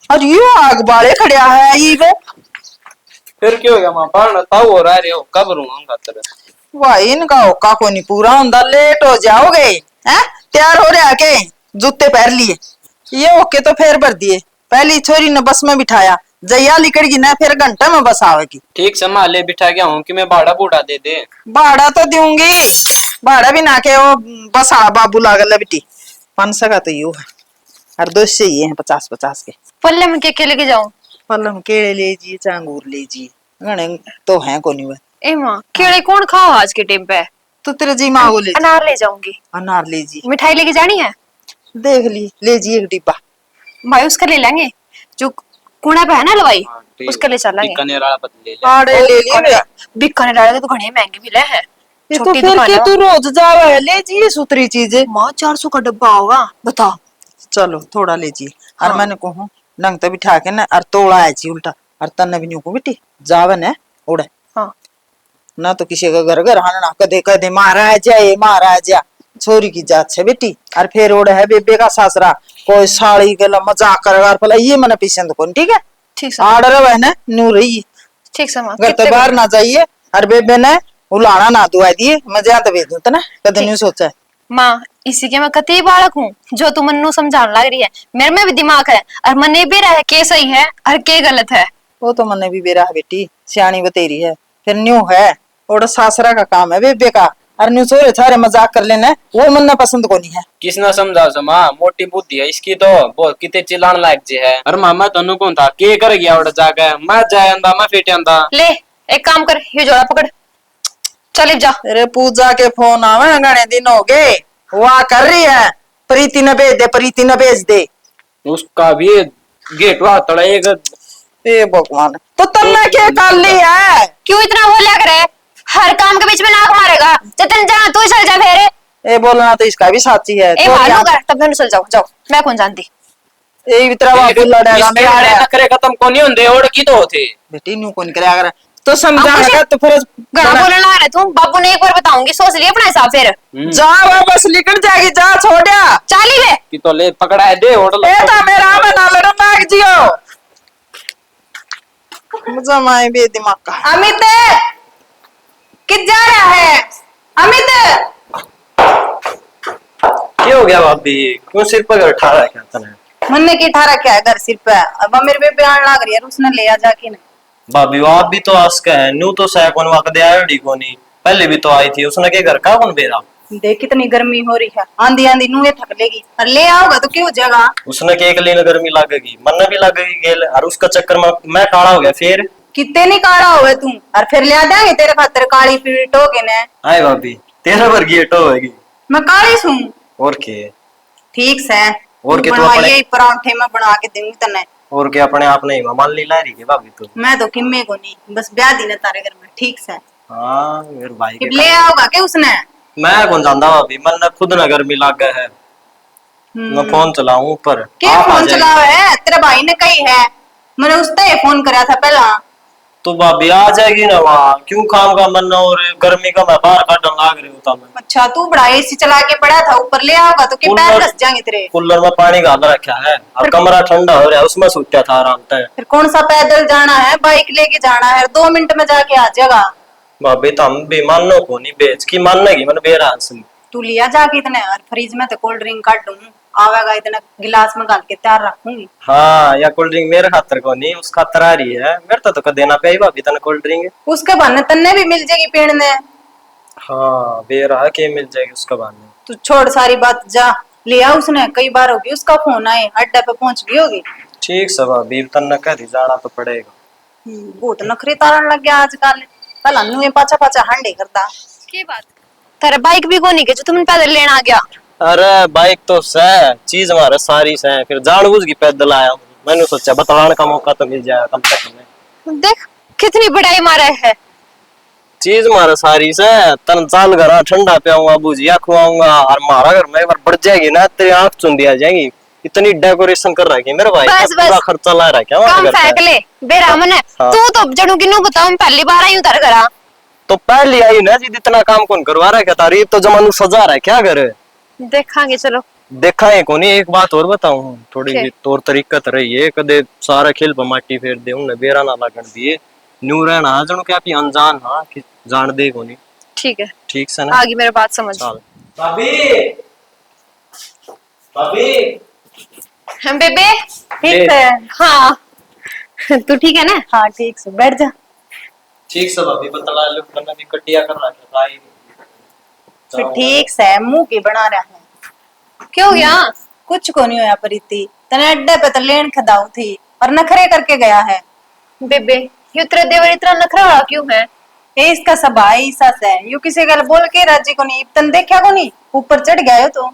और यू आग बाले खड़िया है ईब। फिर क्यों हो गया मां पढ़ना था हो रहा है कब रूंगा तेरे। वाह इनका होका को नहीं पूरा होंदा, लेट हो जाओगे हैं। तैयार हो रहा के जूते पहन लिए, ये ओके तो फिर भर दिए। पहली छोरी ने बस में बिठाया, जया लिकड़गी ना फिर घंटा में बस आवेगी। ठीक संभाले बिठा गया हूँ कि मैं भाड़ा बूढ़ा दे दे। भाड़ा तो दूंगी, भाड़ा भी ना के वो बस आ बाबू लागल बेटी 500 का तो यू है, और 200 ही है 50-50 के। पल्ले में के लेके जाऊं? पलम केले लीजिए चांगूर लीजिए, घने तो है को नहीं। ए माँ केले कौन खाओ आज के टाइम पे? तो तेरे जी माँ बोले अनार ले जाऊंगी। अनार लीजिए, मिठाई लेके जानी है? देख ली लीजिए एक डिब्बा। भाई उसका ले लेंगे जो कूड़ा पे है ना लवाई, उसका ले चलेंगे। बीकानेर वाला पत्ते ले ले। आड़े ले लिए। बीकानेर वाले तो घने महंगे मिले हैं। ये तो छोटी फिर दुकान के है। तू रोज जावा है, लीजिए सुतरी चीजें। माँ 400 का डब्बा होगा बताओ। चलो थोड़ा लीजिए। और हाँ। मैंने कहूँ नंग तो बिठा के ना और तोड़ा है जी उल्टा, और तन्ने भी नहीं को बेटी जावन है उड़े हाँ ना, तो किसी का घर हाना कदे कदे महाराजा छोरी की जात से बेटी। और फिर उड़े है बेबे का सासरा, कोई साड़ी के मजाक कर भला ये मैंने पसंद कौन। ठीक है ठीक है आर्डर है ना नू रही, ठीक है माँ। घर तो बाहर ना जाइए। और बेबे ने उलाना ना दुआ दिए, मैं ज्यादा भेज दूं ना कदे नहीं सोचा है। माँ इसी के मैं कती बालक हूँ जो तुम मन्नू समझाने लग रही है। मेरे में भी दिमाग है और मन भी रहा है के सही है और के गलत है। वो तो मने भी बेरा है बेटी, सियाणी बतेरी है। फिर न्यू है और सासरा का काम है बेबे का, और न्यू सोरे सारे मजाक कर लेना वो मन पसंद को नहीं है। किसना समझाओ समा मोटी बुद्धि है इसकी तो बहुत कितने चिल्लाने लायक जे है। अरे मामा तनु कौन था के कर गया उड़ जाके मैं जाए अंदा मैं फिट अंदा। ले एक काम कर ये जोड़ा पकड़ चल जा। अरे पूजा के फोन आवे घने दिन हो गए, वाह कर रही है प्रीति ने भेज दे, प्रीति ने भेज दे। उसका भी गेट वहां तड़ेगा। ए भगवान तो तन्ने क्या कर ली है? क्यों इतना वो लग रहा है? हर काम के बीच में नाक मारेगा। जतन जाना तू चल जा फेरे। ये बोलना तो इसका भी साची है। ए तो मानो क्या? कर तब दोनों चल जाओ जाओ, मैं कौन जानती। यही इतना बाबू लड़ेगा इसके मेरे आड़े से। नखरे खत्म को नहीं होंगे और की तो होते। बेटी न्यू कौन करे अगर तो समझा आप कुछ है तो फिर घना बोलना आ रहा तुम। बाबू ने एक बार बताऊंगी, सोच लिया अपना हिसाब फिर। जा वापस निकल जाएगी, जा छोड़िया चाली वे कि तो ले पकड़ा है दे होटल। ए ता मेरा में ना लड़ो नाग जियो। मुझे माए बे दिमाग का। अमित किध जा रहा है? अमित क्या हो गया भाभी, क्यों सिर पर उठा रखा है तने? मन्ने की ठा रखा है घर सिर पे। अब मेरे बेबे आने लग रही है, उसने ले आ जाके ना। भाभी वो आप भी तो आस का है, न्यू तो सैकन वक्त दे आयोडी को नहीं, पहले भी तो आई थी, उसने के घर का कौन बेरा? देख कितनी गर्मी हो रही है, आंधी आंधी नुए थक लेगी और ले आओगे तो क्यों जगह। उसने के एक लिए गर्मी लगेगी, मन भी लगेगी गेल, और उसका चक्कर में मैं काला हो गया फिर। कितने नहीं काला हुए तुम, और फिर ले आ जाएंगे तेरे खातर काली पीली टोके ने। आए भाभी तेरा वर्गी एटो होगी। मैं काली हूँ और के? ठीक से। और के तो बनवाइए अपने- परांठे में बना के दूंगी तने। और के अपने आप नहीं मान ली ला रही है भाभी तो। मैं तो किम्मे को नहीं, बस ब्याह दी ना तारे घर में ठीक से। हाँ मेरे भाई कि के ले आओगा के उसने। मैं कौन जानता भाभी, मन खुद न गर्मी लग गया है। मैं फोन चलाऊं ऊपर के आप आ फोन जाइए। चलाओ है? तेरा भाई ने कही है, मैंने उसने फोन करा था पहला। तो भाभी आ जाएगी ना वहाँ, क्यों काम का मन और गर्मी का मैं बाहर काटन लाग रही होता मैं। अच्छा तू बड़ा एसी चला के पड़ा था ऊपर, ले आओगा तो के पैर घस जाएंगे तेरे। कूलर में पानी डाल रखा है, अब कमरा ठंडा हो रहा है, उसमें सूत्या था आराम से। फिर कौन सा पैदल जाना है, बाइक लेके जाना है, 2 मिनट में जाके आ जाएगा। भाभी तो हम भी मानो को नहीं बेच की मानने की मन बेरा असली। तू लिया जाके इतने, और फ्रिज में तो कोल्ड ड्रिंक काट दूं, आवेगा इतना गिलास में डाल के तैयार रखूंगी। हाँ या कोल्ड ड्रिंक मेरे खातर को नहीं, उस खातर आ रही है, मेरे तो देना पे भाभी तने कोल्ड ड्रिंक। उसके बहाने तन्ने भी मिल जाएगी पीने। हाँ बेरा के मिल जाएगी उसका बहाने। तू छोड़ सारी बात, जा लिया उसने, कई बार होगी उसका फोन आए, अड्डे पे पहुंच गई होगी। ठीक सब भाभी तन्ने कह दी जाना तो पड़ेगा। बहुत नखरे तारन लग गया आजकल, पहला नुए पाचा पाचा हांडे करता। की बात तेरा बाइक भी कोनी के जो तुमने पैदल लेना आ गया। अरे बाइक तो से चीज हमारे सारी से फिर जानबूझ की पैदल आया हूँ। मैंने सोचा बतलाने का मौका तो मिल जाएगा कम से कम। देख कितनी बड़ाई मारे है। चीज हमारे सारी से तन चाल घर ठंडा पियाऊंगा, भुजिया खुआऊंगा, और हमारा घर में एक बार बढ़ जाएगी ना तेरी आंख चुंदी आ जाएगी। इतनी डेकोरेशन कर रखी है मेरे भाई, बस, पूरा बस। खर्चा ला रखा है काम हमारे घर फेंक पे। ले बेरा मन है। हाँ। तू तो जड़ू किन्नू बताऊं, मैं पहली बार आई हूं तारे घरा। तो पहले आई ना जी, इतना काम कौन करवा रहा है तारीफ तो जमानू सजा रहा है क्या करे। देखांगे चलो। देखा है कोनी, एक बात और बताऊं, थोड़ी क्या? सी तौर तरीका तो रही है, कदे सारा खेल पर माटी फेर दे उन्हें बेरा ना लगन दिए न्यू रहना जणो क्या आप अनजान हाँ कि जान दे कोनी। ठीक है, ठीक से ना आगे मेरी बात समझ। चल भाभी भाभी हम बेबे ठीक है। हाँ तू ठीक है ना? हाँ ठीक से बैठ जा। ठीक से भाभी बतला लो, वरना भी कटिया कर रहा है भाई। फिर ठीक से मुंह की बना रहा है। क्या हो गया? कुछ को नहीं होया प्रीति, तने अड्डे पे तो लेन खदाऊ थी और नखरे करके गया है। बेबे ये तेरा देवर इतना नखरा वाला क्यों है? ये इसका स्वभाव ही सस है, यू किसी गल बोल के राजी को नहीं, तन देखा को नहीं, ऊपर चढ़ गया हो तो।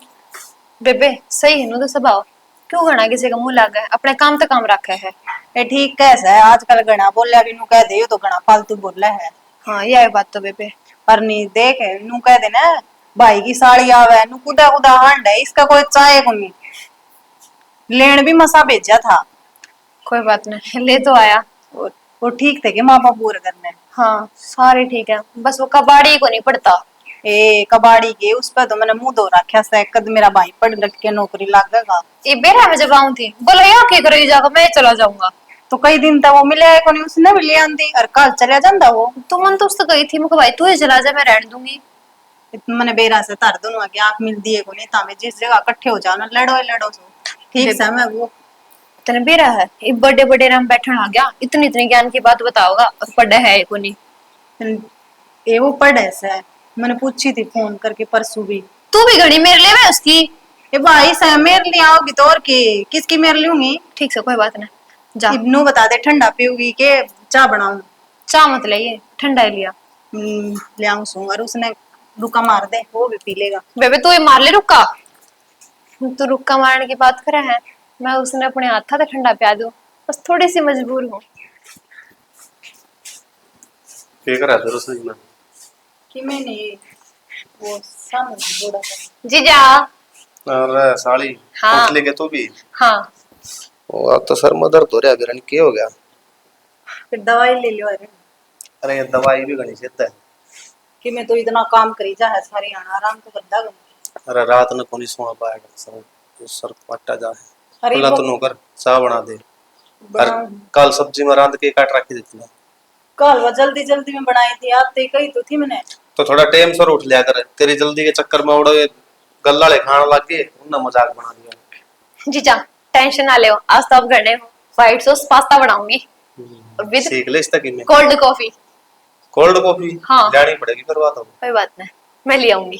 बेबे सही है नु तो स्वभाव, क्यों घना किसी का मुंह लग गया, अपने काम तो काम रखा है। ये ठीक कैसा है, आजकल घना बोलिया भी नू कह दे तो घना फालतू बोला है। हाँ यह बात तो बेबे। पर नहीं देख नू कह देना भाई की साड़ी आवे, नू कुदा कुदा हांड है, इसका कोई चाहे को नहीं। लेन भी मसा भेजा था। कोई बात नहीं, ले तो आया। वो ठीक थे कि माँ बाप पूरे करने। हाँ सारे ठीक है, बस वो कबाड़ी को नहीं पड़ता। ए कबाड़ी के उस पर तो मैंने मुंह धो रखा से, कद मेरा भाई पढ़ लिख के नौकरी लगेगा। ये बेरा में जब आऊं थी बोला यार क्या करोगी जाकर, मैं चला जाऊंगा। तो कई दिन तक वो मिले आए को नहीं, उसने भी ले आंदी और कल चला जाता वो। तू मन तो उससे गई थी, मुझे भाई तू ही चला जा, मैं रहने दूंगी। मैंने बेरा से तार दोनों आगे आंख मिल दिए को नहीं, तामे जिस जगह इकट्ठे हो जाओ ना लड़ो सो। ठीक से मैं वो तेने बेरा है ये बड़े बड़े राम बैठन आ गया, इतनी इतनी ज्ञान की बात बताओगा और पढ़ा है को नहीं। ए वो पढ़े से मैंने पूछी थी फोन करके परसों भी। तू भी घड़ी मेरे ले उसकी। ए भाई से मेरे लिए आओगी तो और की किसकी मेरे लूंगी। ठीक से कोई बात नहीं, जा। इब्नू बता दे ठंडा पीऊगी के चाय बनाऊं। चाह मत लाइए, ठंडा ही लिया। ले आऊं सू, और उसने रुका मार दे वो भी पी लेगा। बेबे तू ये मार ले रुक्का। तू रुक्का मारने की बात करे है, मैं उसने अपने हाथा से ठंडा पिया दूं, बस थोड़ी सी मजबूर हूँ। क्या करा था रसोई में? कि मैंने वो सामने बूढ़ा सा। जीजा। अरे साली हाँ। उठ लेके तू भी। हाँ ओ अब तो सर में दर्द हो रहा है बिरन क्या हो गया? फिर दवाई ले लो। अरे अरे ये दवाई भी घनी सेता है। कि मैं तो इतना काम करी जा है सारी आराम तो करदा गम। अरे रात में कोनी सो पाएगा सब तो सर पट्टा जा है। अरे अल्लाह वो तो नौकर चाय बना दे। और बना कल सब्जी में रांध के काट रखी देती है। कल वो जल्दी जल्दी में बनाई थी, आप ते कही तो थी मैंने। तो थोड़ा टाइम से उठ लिया कर, तेरी जल्दी के चक्कर में उड़े गल्ला खाना लग गए उन्ना मजाक बना दिया। जीजा टेंशन ना ले, आज तो अब घर में व्हाइट सॉस पास्ता बनाऊंगी विद सीख ले इस तक में कोल्ड कॉफी। कोल्ड कॉफी हाँ। लानी पड़ेगी फिर बात हो। कोई बात नहीं, मैं ले आऊंगी।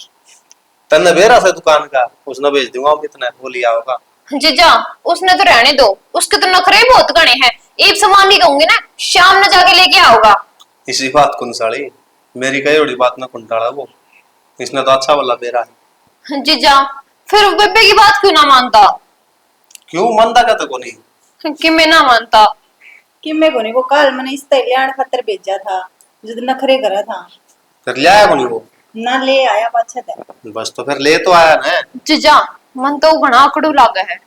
तन्ने बेरा से दुकान का उसने भेज दूंगा कितना वो लिया होगा। जीजा उसने तो रहने दो, उसके तो नखरे बहुत घने हैं। एक सामान नहीं कहूंगी ना, शाम में जाके लेके आओगा। इसी बात कुन साली मेरी कई बड़ी बात ना कुंटाड़ा वो, इसने तो अच्छा वाला बेरा है। जीजा फिर बेबे की बात क्यों ना मानता? क्यों मानता का तो कोनी? कि मैं ना मानता? कि मैं को नहीं, वो कल मैंने इस तैयार खतर भेजा था जिस दिन नखरे करा था फिर ले आया कोनी वो? ना ले आया पाछा था। बस तो फिर ले तो आया ना। जीजा मन तो घना आकड़ू लागे है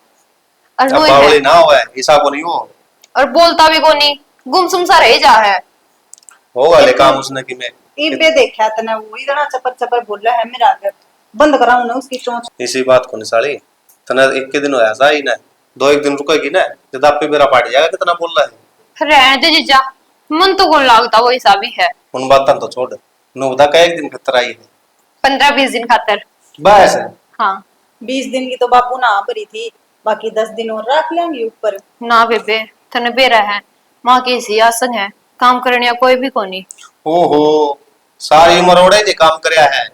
और अब रोए बावली है ना हुआ है ऐसा को नहीं हो और बोलता भी कोनी, गुमसुम सा रह जा है। होगा ले काम उसने कि मैं इबे देखा तने वो इतना चपर चपर बोल रहा है मेरा आगे बंद कराऊं ना उसकी चोंच। इसी बात को नहीं साली तना एक के दिन होया सा ही ना, दो एक दिन रुकेगी ना जब आप पे मेरा पाट जाएगा कितना बोल रहा है। रहने दे जीजा, मन तो कौन लागता वो ऐसा भी है। उन बातों तो छोड़, नु बता का एक दिन खतर आई है 15-20 दिन खातर। बस है। हाँ 20 दिन की तो बापू ना भरी थी, बाकी 10 दिन और रख लेंगे ऊपर। ना बेबे तने बेरा है, माँ की सी आसन है, काम करने या कोई भी कोनी। ओहो सारी उम्र ओड़े जे काम करया है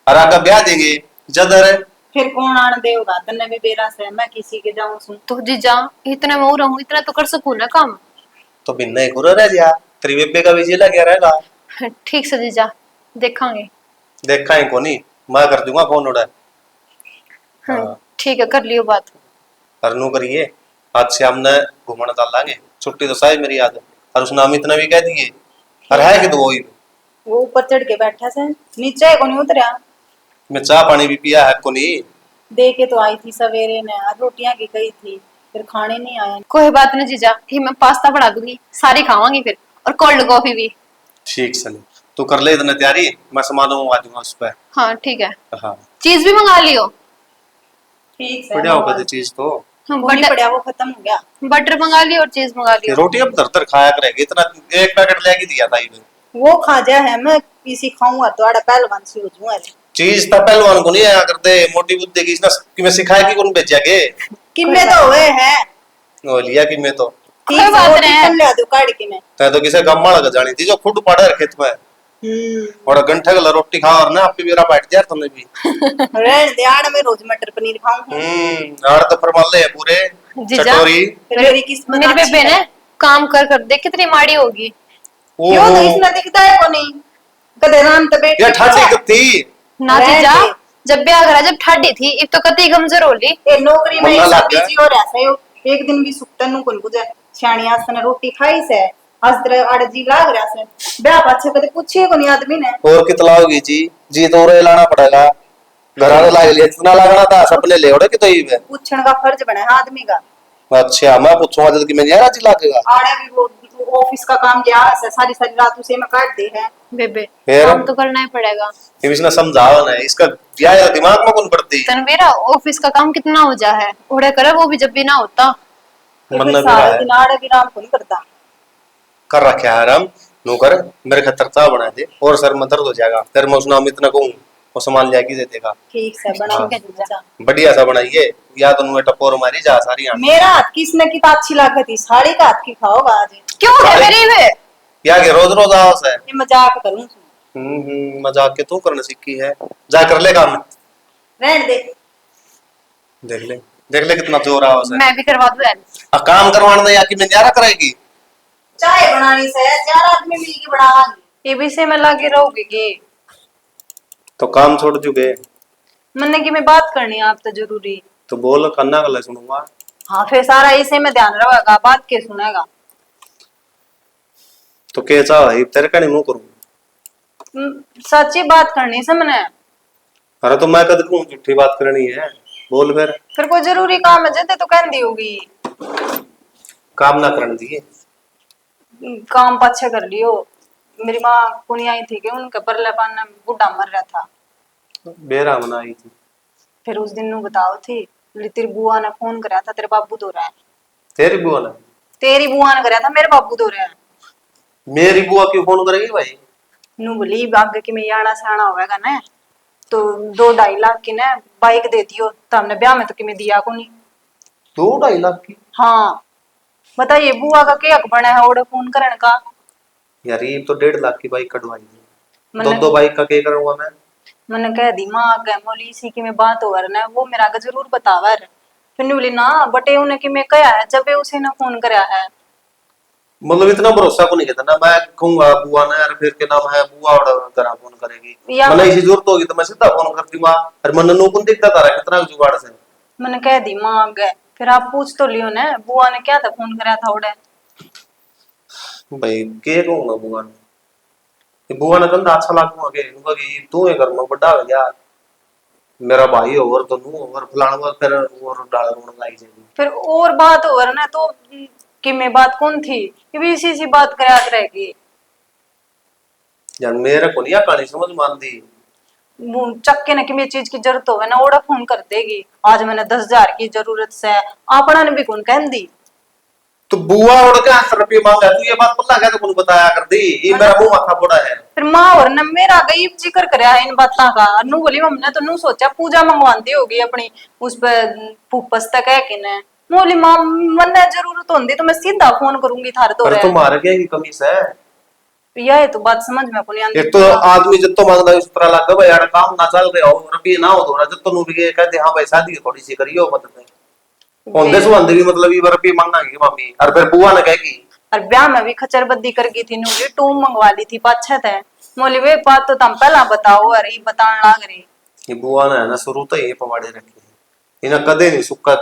और आगे ब्याह देंगे जदर फिर कौन आन देगा तने भी बेरा से मैं किसी के जाऊं सुन। तो जीजा इतना मैं रहूं, इतना तो कर सकूं ना काम। तो भिन्न ही गुरु रह जा तेरी बेबे का भी जी लग रहेगा। ठीक से जीजा देखांगे। देखा है कोनी मैं कर दूंगा फोन उड़ा। हाँ। ठीक है कर लियो बात। करनू करिए आज से हमने घूमने चल लांगे, छुट्टी तो शायद मेरी याद है और उसने अमित ने भी कह दिए और है कि तो वही वो ऊपर चढ़ के बैठा से नीचे को नहीं उतरा। मैं चाय पानी भी पिया है कोनी। दे के तो आई थी सवेरे ने और रोटियां की गई थी फिर खाने नहीं आया। कोई बात नहीं जीजा, ही मैं पास्ता बना दूंगी, सारी खावांगी फिर, और कोल्ड कॉफी भी। ठीक सली तू कर ले इतने तैयारी, मैं सामान मंगवा दूंगा उस पर। हाँ ठीक है, हाँ चीज भी मंगा लियो। ठीक है बढ़िया होगा चीज तो। वो नहीं बटर पड़ा वो खत्म हो गया। बटर मंगा लियो और चीज मंगा ये लियो। रोटी अब दर खाया करेगी इतना, एक पैकेट लेके दिया था ये वो खा जा है मैं किसी खाऊंगा तो आड़ा पहलवान से हो जाऊंगा। चीज तो पहलवान को नहीं आया करते, मोटी बुद्धि की इसने कि मैं सिखाया कि कौन भेजा के किन्ने तो हुए हैं वो लिया कि मैं तो कोई बात नहीं। ले दो काट के मैं। तै तो किसे गम्मा लग जानी थी जो खुद पड़े रखे खेत में और घंटे का रोटी खा और ना आप भी मेरा बैठ जाए तुमने भी। रहने दे आड़ में रोज मटर पनीर खाऊं। आड़ तो फरमाले है पूरे जीजा चटोरी। फिर मेरी किस्मत मेरी अच्छी बेबे है। ने काम कर कर देख कितनी माड़ी होगी। क्यों तो ओहो इसने दिखता है को नहीं कदे राम तो बैठ ये ठाठी कितनी ना रहने जीजा दे। जब ब्याह करा जब ठाडी थी, अब तो कति कमजोर होली। ए नौकरी में मल्ला सब लग गया। बिजी हो रहा है। एक दिन भी सुक्तन नु कोन बुझे छाणी आसन रोटी खाई से हजरे आड़ जी लाग रहा से ब्याह पाछे कदे पूछे को नहीं आदमी ने। और कितना होगी जी तो रे लाना पड़ेगा घरा तो लाग लिया जितना लागना था सपने ले ओड़े कि तो ही पूछण का फर्ज बना है आदमी का। अच्छा मैं पूछूंगा जल्दी कि मैं यार जी लागेगा आड़े भी वो ऑफिस का काम जा है सारी सारी रात उसे में काट दे है। बेबे फिर? काम तो करना ही पड़ेगा। ये इसने समझाओ ना इसका क्या है दिमाग में कौन पड़ती तनवीरा ऑफिस का काम कितना हो जा है, उड़े करे वो भी जब भी ना होता। मन फिर में सारा है दिन आड़े भी राम को नहीं करता। कर रखा है हम नो कर मेरे खतर चा बना दे और सर में दर्द हो जाएगा तेरे में उसने अमित ना कहूँ वो सामान लिया दे देगा। ठीक से बना हाँ। के दूजा। बढ़िया सा बनाइए या तो नुए टपोर मारी जा सारी आंख मेरा हाथ किसने की तो अच्छी लागत थी साड़ी का हाथ की खाओगा आज। क्यों है सारी- मेरी वे? या के रोज रोज आओ से ये मजाक करूं मजाक के तू करने सीखी है जा कर ले काम रहने दे। देख ले कितना जोर आओ से मैं भी करवा दूं यार। काम करवाना या कि मैं न्यारा कराएगी चाय बनानी से 4 आदमी मिलके बनावांगे। ये भी से मैं लागे रहोगे कि तो काम छोड़ चुके मन्ने की मैं बात करनी है आप तो जरूरी। तो बोल कन्ना गला सुनूंगा। हाँ फिर सारा इसे में ध्यान रहेगा बात के सुनेगा। तो के चाह तेरे का नहीं मुंह करूं सच्ची बात करनी से मैंने। अरे तो मैं कद कहूँ झूठी बात करनी है, बोल फिर कोई जरूरी काम है जैसे तो कहती होगी। काम ना करने दिए। काम पाछे कर लियो। मेरी माँ कुनी आई थी कि उनके परले पान बूढ़ा मर रहा था। बेरा बनाई थी। फिर उस दिन नु बताओ थी बोली तेरी बुआ ने फोन कराया था तेरे बाबू दो रहा है। तेरी बुआ ने? तेरी बुआ ने कराया था मेरे बाबू दो रहा है। मेरी बुआ क्यों फोन करेगी भाई? नु बोली आगे कि मैं आना साना होगा ना तो 2-2.5 लाख की ना बाइक दे दियो तो हमने ब्याह में तो कि मैं दिया को नहीं। 2-2.5 लाख की? हाँ बताइए बुआ का क्या हक बना है ओडे फोन करने का। यार ये तो 1.5 लाख की बाइक कटवाई है। मैंने दो बाइक का क्या करूंगा मैं? मैंने कह दी माँ आगे मोली इसी की मैं बात हो ना वो मेरा आगे जरूर बतावर। फिर नु बोली ना बटे उन्हें कि मैं कया है जब उसे ने फोन कराया है। मतलब इतना भरोसा को नहीं कहता ना, मैं कहूंगा बुआ ने यार फिर के नाम है बुआ और करा फोन करेगी। या मतलब इसी जरूरत होगी तो मैं सीधा फोन करती हूँ। अरे मन नो कौन दिखता तारा कितना जुगाड़ से। मैंने कह दी माँ आगे फिर आप पूछ तो लियो ना बुआ ने क्या था फोन कराया था ओडे। भाई के कहूंगा बुआ ने? ये बुआ ने कंधा अच्छा लागूंगा के इनका कि तू ये करना बड़ा हो गया मेरा भाई और तो नू और फलाना फिर और डाल रोने लग जाएगी। फिर और बात हो ना तो कि मैं बात कौन थी ये भी इसी सी बात कराया रहेगी। यार मेरे को नहीं कहानी समझ मानती। चक्के ने कि मेरी चीज की जरूरत हो ना ओडा फोन कर देगी। आज मैंने 10,000 की जरूरत से आपना ने भी कौन कह दी। तो बुआ उड़ के 8 रुपये मांगा तू ये बात पल्ला क्या तो कौन बताया कर दी ये मेरा मुंह माथा पड़ा है। फिर माँ और ने मेरा गई जिक्र कराया इन बातों का नु बोली हमने तो नु सोचा पूजा मंगवाती होगी अपनी उस पे फूफस तक है कि ने मोली माँ मन जरूरत होती तो मैं सीधा फोन करूंगी थारे तो पर रहे। तुम्हारे क्या की कमी से? यह तो बात समझ में को नहीं आती। एक तो आदमी जब तो मांगता है उस तरह लगा भाई यार काम ना चल रहा हो रुपये ना हो तो जब तो नु भी कहते हाँ भाई शादी थोड़ी सी करियो मतलब होंदे सुंदे भी मतलब ये रुपये मांगना की मम्मी और फिर बुआ ने कहेगी। और ब्याह में भी खचर बद्दी कर गई थी नूली टूम मंगवा ली थी पाछे थे मोली वे बात तो तुम पहला बताओ अरे बताने लाग रही। ये बुआ ने ना शुरू तो ये पवाड़े रखे इन्हें कदे नहीं सुक्का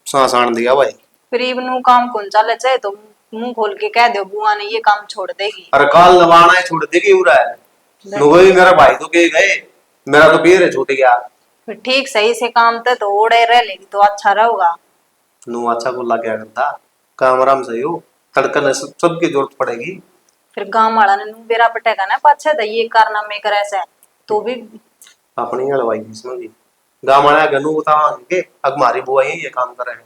सांस आन दिया भाई। फिर इवनू काम कौन चले चाहे तो मुंह खोल के कह दो बुआ ने ये काम छोड़ देगी। अरे काल नवाना है छोड़ देगी उरा है नुगोई मेरा भाई तो के गए मेरा तो पैर छूट गया। फिर ठीक सही से काम तो ओड़े रह लेगी तो अच्छा रहेगा। नु अच्छा को लग गया करता काम आराम से हो तड़कन सबकी जरूरत पड़ेगी। फिर गांव वाला ने नू बेरा पटेगा ना पाछे तो ये कारनामे करे से तो भी अपनी हलवाई समझी गाँव वाला गनू बताओगे अब हमारी बुआ ये काम कर रहे हैं।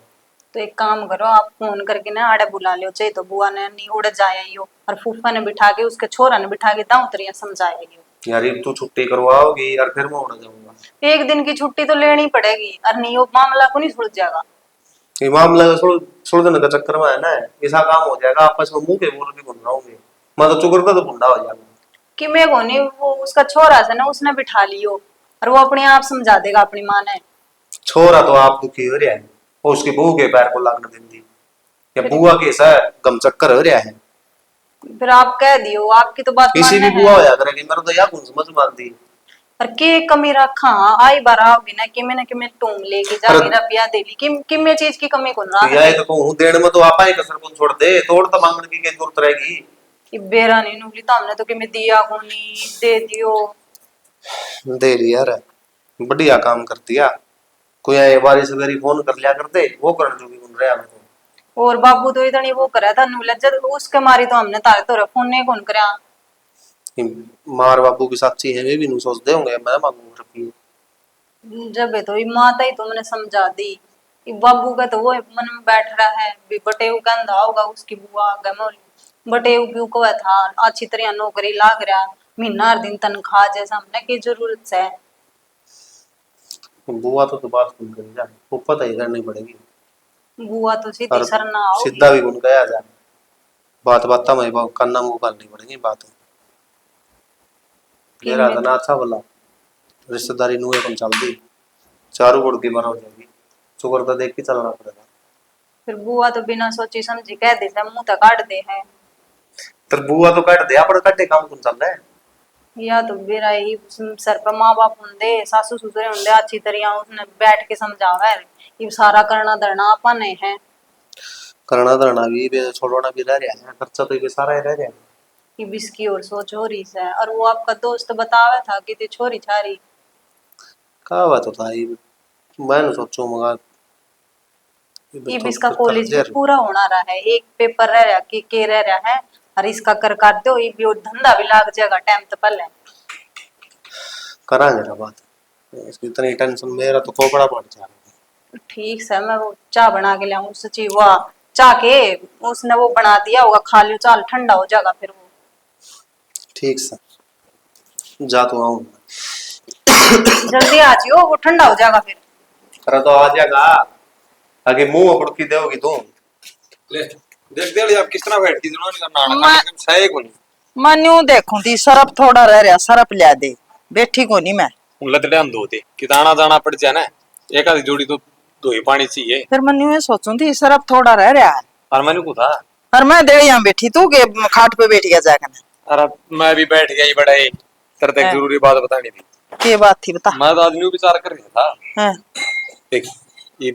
तो एक काम करो आप फोन करके ना आड़े बुला लियो चाहे तो बुआ ने नहीं उड़ जाएगी और फूफा ने बिठा के उसके छोरा ने बिठा के दाऊ तरिया समझाएगी। यार तू छुट्टी करवाओगी और फिर मैं उड़ जाऊंगा। एक दिन की छुट्टी तो लेनी पड़ेगी और नहीं वो मामला को नहीं सुलझ जाएगा। ये मामला सुलझने का चक्कर में है ना ऐसा काम हो जाएगा आपस में मुंह के बोल भी भूल रहोगे मैं तो चुकर का तो भुंडा हो जाऊंगा। कि मैं को नहीं वो उसका छोरा से ना उसने बिठा लियो और वो अपने आप समझा देगा अपनी माँ ने। छोरा तो आप दुखी हो रहा है और उसकी बहू के पैर को लगने देंगी या बुआ के ऐसा गम चक्कर हो रहा है। फिर आप कह दियो आपकी तो बात किसी भी मानने बुआ है। हो जा करेगी मेरे तो यार कौन समझ मानती। और के कमी रखा आई बार आओगी ना कि मैंने कि मैं टूम लेके जाके रुपया दे ली कि मैं चीज की कमी कौन रहा यार तो कहूं देने में तो आपा ही कसर कौन छोड़ दे तोड़ तो मांगने की क्या जरूरत रहेगी। कि बेरा नहीं नुगली तो हमने तो कि मैं दिया को नहीं दे दियो। दे लिया यार बढ़िया काम कर दिया कोई आए बारिश वगैरह फोन कर लिया करते वो करने जो भी बन रहा है। और बाबू तो इतनी वो करा था नुला जब उसके मारी तो हमने तारे तो फोन नहीं कौन करा। मार बाबू की साक्षी है वे भी नहीं सोचते होंगे मैं मांगू रुपये। जब है तो ये माता ही तुमने समझा दी कि बाबू का तो वो मन में बैठ रहा है भी बटेऊ कहता होगा उसकी बुआ आगे मोली बटेऊ क्यों को था अच्छी तरह नौकरी लाग रहा महीना हर दिन तनख्वाह जैसा हमने की जरूरत है। बुआ तो बात कौन करी जा वो पता ही करनी पड़ेगी। बुआ तो सीधी सरना आओगी सीधा भी कौन कहा जा बात बात में करना मुंह करनी पड़ेगी बात मेरा ना अच्छा बोला रिश्तेदारी नुए कम चलती चारों गुड़ की बना हो जाएगी शुगर तो देख के चलना पड़ेगा। फिर बुआ तो बिना सोची समझी कह दे मुंह तक काट दे है। तर बुआ तो काट दे अपने काटे काम कौन चल रहा है। या तो बेरा ही सर पर माँ बाप होंगे सासू ससुरे होंगे अच्छी तरह उसने बैठ के समझावा ये सारा करना धरना अपन है। करना धरना भी छोड़ना भी रह रहा है खर्चा तो ये सारा ही रह रहा है। कि बिस्की और सोच हो रही है और वो आपका दोस्त बतावा था कि ते छोरी छारी का बात होता है मैं सोचू मगा ये भी इसका कॉलेज भी पूरा होना रहा है, एक पेपर रह रहा के रह रहा है, और इसका कर दो ये भी धंधा भी लाग जाएगा टाइम तो पहले करांगे ना बात। इसकी इतनी टेंशन मेरा तो खोपड़ा पड़ जा रहा है। ठीक है, मैं वो चाय बना के लाऊं सची, वाह चाय के उसने वो बना दिया होगा, खा लियो चाल ठंडा हो जाएगा फिर वो। ठीक से जा तो आऊं जल्दी आ जियो, वो ठंडा हो जाएगा फिर। अरे तो आ जाएगा, आगे मुंह बुड़की दोगी तू। ले देख दे आप किस तरह बैठती दोनों का नाना मैं- का सही को नहीं मैं न्यू देखूं थी सरफ थोड़ा रह रहा, सरफ लिया दे, बैठी को नहीं मैं। उन लतड़े हम धोते कि दाना दाना पड़ जाए ना, एक आधी जोड़ी तो दो ही पानी चाहिए। फिर मैं न्यू सोचूं थी सरफ थोड़ा रह रहा है, और मैंने को था और मैं दे यहाँ बैठी तू के खाट पे बैठ गया जाकर। अरे मैं भी बैठ गया ही बड़ा ही तेरे तक हाँ। जरूरी बात बतानी थी। क्या बात थी बता। मैं तो आदमी विचार कर रहा था, हाँ देख ये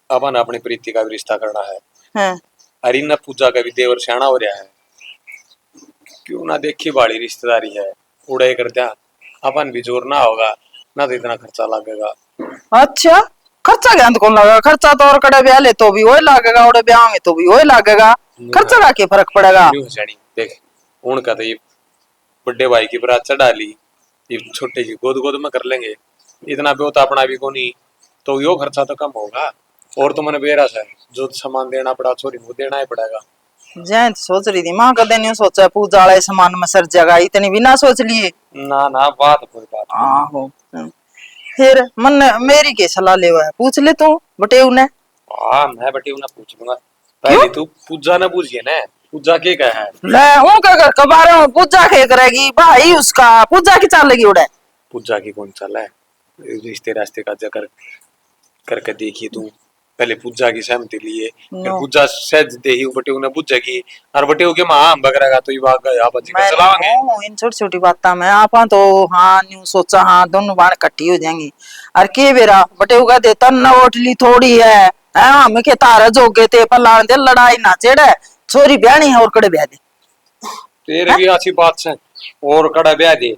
अपन अपनी प्रीति का भी रिश्ता करना है, हाँ अरे न पूजा का भी देवर सियाना हो रहा है, क्यों ना देखी बाड़ी रिश्तेदारी है, उड़े कर दिया अपन भी जोर ना होगा ना तो इतना खर्चा लगेगा। अच्छा खर्चा क्या कौन लगा, खर्चा तो और कड़े ब्याह ले तो भी वही लगेगा, और ब्याह में तो भी वही लगेगा, खर्चा का क्या फर्क पड़ेगा। यूं हंसनी, देख उनका तो ये बड़े भाई की बारात चढ़ा ली, ये छोटे की गोद गोद में कर लेंगे, इतना भी होता अपना भी को नहीं, तो यो खर्चा तो कम होगा। और तो मैंने बेरा है जो सामान देना पड़ा छोरी वो देना ही पड़ेगा। जय सोच रही थी माँ कदे नहीं सोचा पूजा वाले सामान में सर जगह इतनी भी ना सोच लिए। ना ना बात कोई बात नहीं। आहो फिर मन मेरी के सलाह ले हुआ है, पूछ ले तू बटे उन्हें। हाँ मैं बटे उन्हें पूछ लूंगा, पहले तू पूजा ना पूछिए ना, पूजा के क्या है। ले उनका घर कबारे में पूजा के करेगी भाई, उसका पूजा की चालेगी उड़े। पूजा की कौन चाल है, रिश्ते रास्ते का जकर करके देखिए तू, पहले पूजा की सहमति लिए फिर नो। पूजा सहज दे ही बटे उन्हें पूजा की और बटे के मां हम बकरेगा तो ये बात गया बच्ची का चलावांगे। इन छोटी छोटी बात में आप तो हाँ न्यू सोचा हाँ दोनों बार इकट्ठी हो जाएंगी। और के बेरा बटे उगा देता न ओटली थोड़ी है, हम के तारा जोगे ते पलाण दे लड़ाई ना चेड़े, छोरी ब्यानी है और कड़े ब्याह दे। तेरे भी अच्छी बात से और कड़ा ब्याह दे,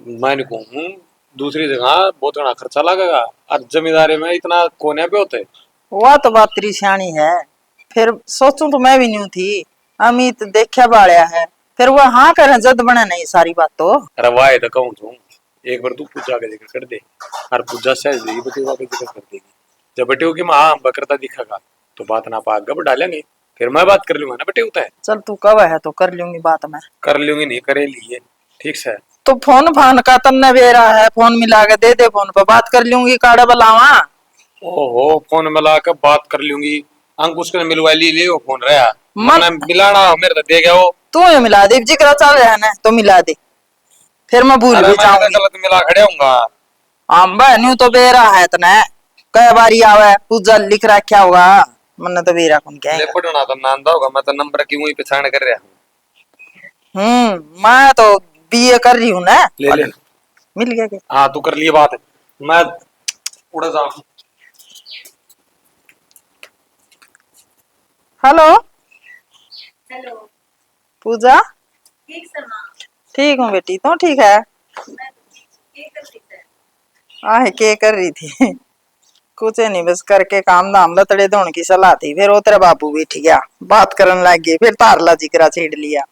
मैंने कहूँ दूसरी जगह बहुत घना खर्चा लगेगा और जमींदारी में इतना कोने पे होते। वह तो बात तेरी सियाणी है, फिर सोचूं तो मैं भी न्यू थी, अमित देखा बाड़िया है, फिर वह हाँ करे जद बने नहीं सारी बात तो। अरे वाह तो कहूँ तू एक बार तू पूजा का जिक्र कर दे और पूजा सहज देगी बटे का जिक्र कर देगी, जब बटे की माँ बकरता दिखेगा तो बात ना पाग गब डालेंगे, फिर मैं बात कर लूंगा ना बटे होता है। चल तू कब है तो कर लूंगी बात मैं, कर लूंगी नहीं करे लिए ठीक से। तो फोन फान का तन्ने बेरा है, फोन मिला के दे दे, फोन पे बात कर लूंगी काड़ा बुलावा। ओहो फोन मिला कर बात कर लूंगी, अंकुश को मिलवा ली ले वो फोन रहा मन- मन मिलाना मेरे तो दे गया वो। तू ये मिला दे जिक्र चल रहा है ना तो मिला दे, फिर मैं भूल अरे भी मैं जाऊंगी। गलत मिला खड़े होऊंगा। हम न्यू तो बेरा है तने कई बारी आवे पूजा लिख रखा होगा, मन तो बेरा कौन ले कहेगा। पढ़ना तो नांदा होगा, मैं तो नंबर की वही पहचान कर रहा हूँ। मैं तो बीए कर रही हूँ ना। ले ले मिल गया क्या? हाँ तू कर लिए बात, मैं उड़ जाऊँ। हेलो हेलो पूजा, ठीक से माँ, ठीक हूँ बेटी, तो ठीक है। आए के कर रही थी कुछ नहीं बस करके काम धाम लतड़े धोने की सलाह थी, फिर वो तेरा बाबू भी ठीक गया बात करने लग गए, फिर तारला जिक्रा छेड़ लिया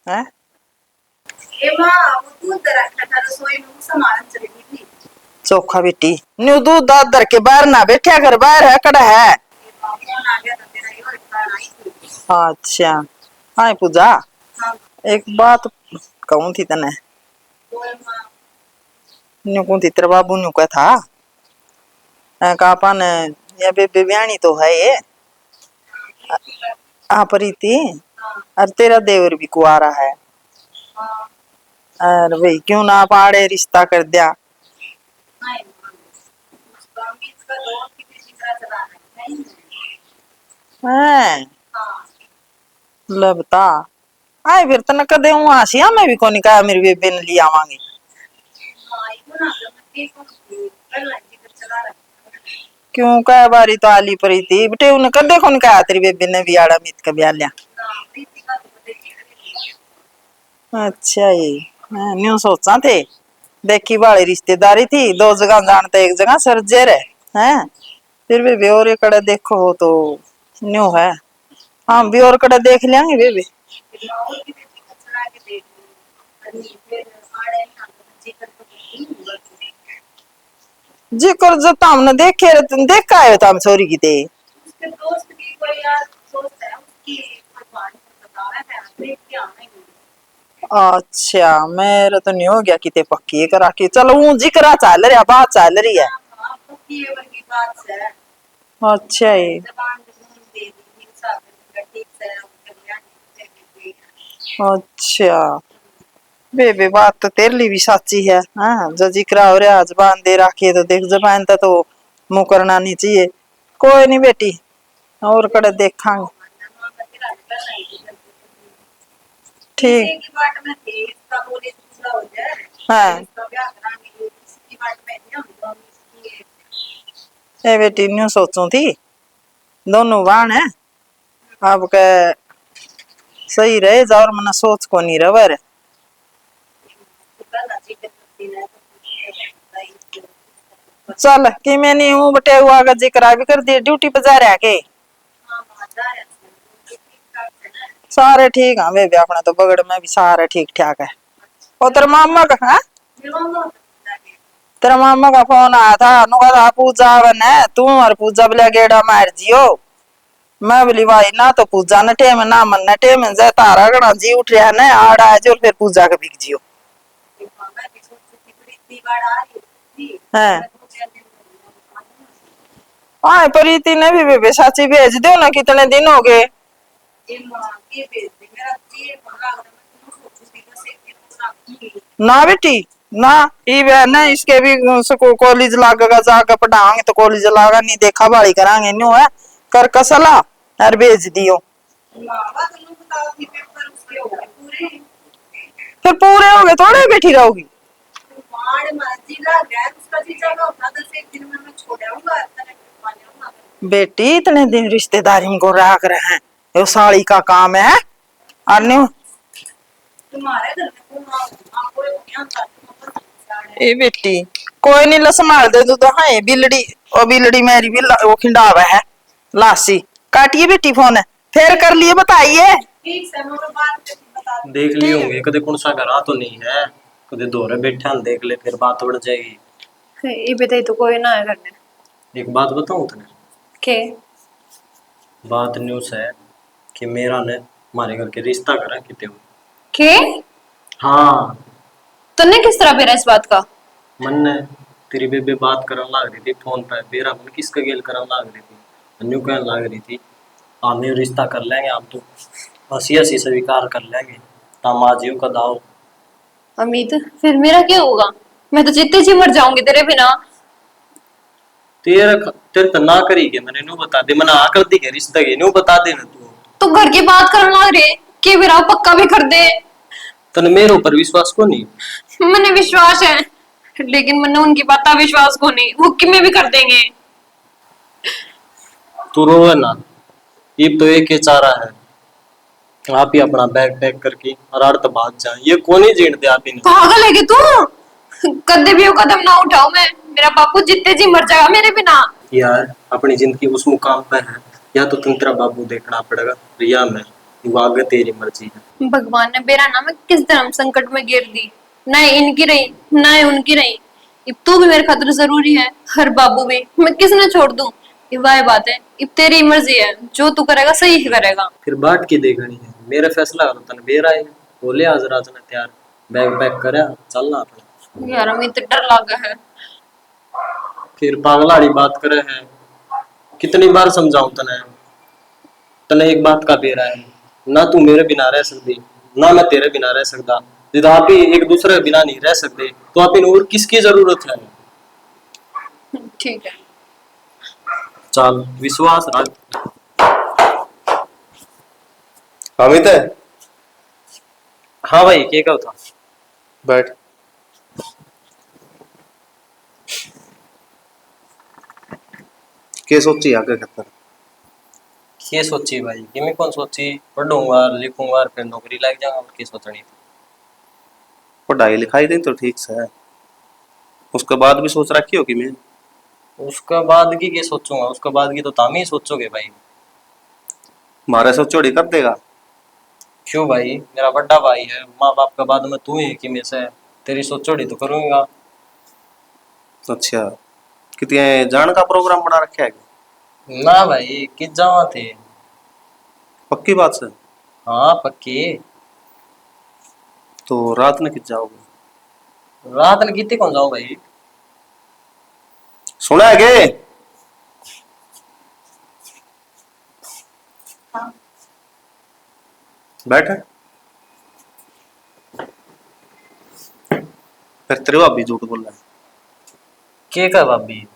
है। ये माँ वो दूध रखा था रसोई में, वो सामान चली गई थी। चोखा बेटी न्यू दूध दाद धर के बाहर ना बैठा कर, बाहर है कड़ा है। ये फोन आ गया था तेरा, ये वाली आई थी। अच्छा हाँ पूजा हाँ एक बात कहूँ थी तने, बोल माँ। न्यू कहूँ थी तेरा बाबू न्यू का था कापन ये बेबे ब्याणी तो है ये आप रीति, और तेरा देवर भी कुआरा है, हाँ और भाई क्यों ना पाड़े रिश्ता कर दिया। नहीं माँ, उसका अमित का दौर की भी जिक्र चला है नहीं। हैं हाँ ले बता आए फिर तने कदे हूँ आसिया मैं भी कोनी कहा मेरी बेबे ने लिया आवांगी। हाँ ये ना ठीक हो, कल जिक्र चला रहा है। क्यों कई बारी तो आली परी थी बेटे, उन्हें कदे कोनी कहा तेरी बेबे ने भी आड़ा मित का ब्याह लिया। हाँ प्रीति का तो देखी करेगी। अच्छा ये न्यू सोचा थे देखी वाली रिश्तेदारी थी, दो जगह जानते एक जगह सरजे रहे हैं। फिर भी ब्योरे कड़े देखो तो न्यू है। हाँ ब्योर कड़े देख लेंगे बेबी। जिक्र जो तुमने देखे तुम देखा है तुम छोरी की ते। उसके दोस्त की कोई यार दोस्त है उसकी भगवान को पता है मैं देख के आना ही नहीं। अच्छा मेरे तो नहीं हो गया किते पक्की करा के चलो हूँ जिक्र चल रहा बात चल रही है। हाँ पक्की ये वाली बात है। अच्छा ये जबान दे दी सब ठीक से अच्छा बेबे बात तो तेरे लिए भी सच्ची है। हाँ जो जिक्र हो रहा जबान दे रखी तो देख जबान तो मुकरना नहीं चाहिए। कोई नहीं बेटी और कड़े देखांगे। ठीक की बात में थे इसका बोले दूसरा हो जाए। हाँ इसका ब्याह कराएंगे इसकी बात में नहीं हम इसकी ए बेटी न्यू सोचू थी दोनों बाण है अब के सही रहे जा और मना सोच को नहीं रहे रे। चल कि मैं नहीं हूँ बटे हुआ का जिक्र भी कर दिए ड्यूटी पे जा रहा के सारे ठीक है वे भी अपना तो बगड़ में भी सारे ठीक ठाक है। और तेरे मामा का है तेरा मामा का फोन आया था नुका था पूजा बन है तू और पूजा बोले गेड़ा मार जियो। मैं बोली भाई ना तो पूजा न टेम ना मन न टेम जाए तारा गणा जी उठ रहा न आड़ा है जो फिर पूजा का बिक जियो। हाँ हाँ प्रीति ने भी बेबे साची भेज दो ना कितने दिन हो गए। ना बेटी ना ये ना इसके भी कॉलेज लागेगा जाकर पढ़ाएंगे तो कॉलेज लागा नहीं देखा भाई करांगे न्यू है कर कसला और भेज दियो। फिर पूरे हो गए थोड़े बैठी रहोगी। बेटी इतने दिन रिश्तेदारी को राख रहे हैं ये साड़ी का काम है और न्यू ए बेटी कोई नहीं लसमाल दे दो तो हाँ बिलड़ी और बिलड़ी मेरी भी वो खिंडावा है लासी काटिए बेटी फोन है फिर कर लिए बताइए। देख लिए होंगे कदे कौन सा घर तो नहीं है कदे दोरे बैठे हम देख ले फिर बात बढ़ जाएगी। ये बताई तो कोई ना है घर में। एक बात बताऊं तुझे के बात न्यूज़ है कि मेरा ने हमारे घर के रिश्ता करा किते हुए। के हाँ तन्ने किस तरह बेरा इस बात का। मन ने तेरी बेबे बात करने लग रही थी फोन पे बेरा मन किसका गेल करने लग रही थी न्यू कहने लग रही थी हम रिश्ता कर लेंगे आप तो हंसी हंसी स्वीकार कर लेंगे तामाजियों का दाव। अमित फिर मेरा क्या होगा मैं तो जितने जी मर जाऊंगी तेरे बिना। तेरे तो ना करी के मैंने न्यू बता दे मना कर दी के रिश्ता के न्यू बता दे ना तू घर की बात करने लग रहे के मेरा पक्का भी कर दे। तने मेरे ऊपर विश्वास को नहीं। मैंने विश्वास है लेकिन मैंने उनकी बात विश्वास को नहीं वो कि में भी कर देंगे। तू रोवे ना ये तो एक ही चारा है आप ही अपना बैग पैक करके और अर्थ भाग जाए ये कौन ही जीण दे आप ही पागल है कि तू कदे भी वो कदम ना उठाओ मैं मेरा बापू जितने जी मर जाएगा मेरे बिना। यार अपनी जिंदगी उस मुकाम पर है या तो तुम तेरा बाबू देखना पड़ेगा या मैं आगे तेरी मर्जी है। भगवान ने मेरा नाम किस धर्म संकट में गिर दी ना इनकी रही ना उनकी रही। अब तू भी मेरे खातिर जरूरी है हर बाबू भी मैं किसने छोड़ दूं वह बात है अब तेरी मर्जी है जो तू करेगा सही ही करेगा। फिर बाट की देखनी है मेरा फैसला करो तन बेरा है बोले आज रात ने तैयार बैग पैक करे चलना अपना। यार हमें तो डर लगा है। फिर पागलाड़ी बात करे है कितनी बार समझाऊं तने तने एक बात का बेरा है ना तू मेरे बिना रह सकती ना मैं तेरे बिना रह सकता जिद आप ही एक दूसरे के बिना नहीं रह सकते तो आप इन और किसकी जरूरत है। ठीक है चल विश्वास रख। अमित है हाँ भाई क्या कहो था बैठ के सोची आगे खतर ये सोची भाई कि मैं कौन सोची पढ़ूंगा लिखूंगा फिर नौकरी लग जाऊंगा और क्या सोचनी थी। पढ़ाई लिखाई नहीं तो ठीक से है उसके बाद भी सोच रखी हो कि मैं उसके बाद की क्या सोचूंगा, उसके बाद की तो तुम ही सोचोगे भाई। मारे से चोरी कर देगा। क्यों भाई, मेरा बड़ा भाई है, माँ बाप के बाद में तू ही कि मैं से तेरी सोचोड़ी तो करूंगा। अच्छा, कितने जान का प्रोग्राम बना रखा है? ना भाई किस जावा थे। पक्की बात से? हाँ पक्की। तो रात में कित जाओगे? रात में कितने कौन जाऊं भाई। सुना है के? हाँ। बैठ। फिर तेरे बाप भी झूठ बोल रहा है। के का भाभी।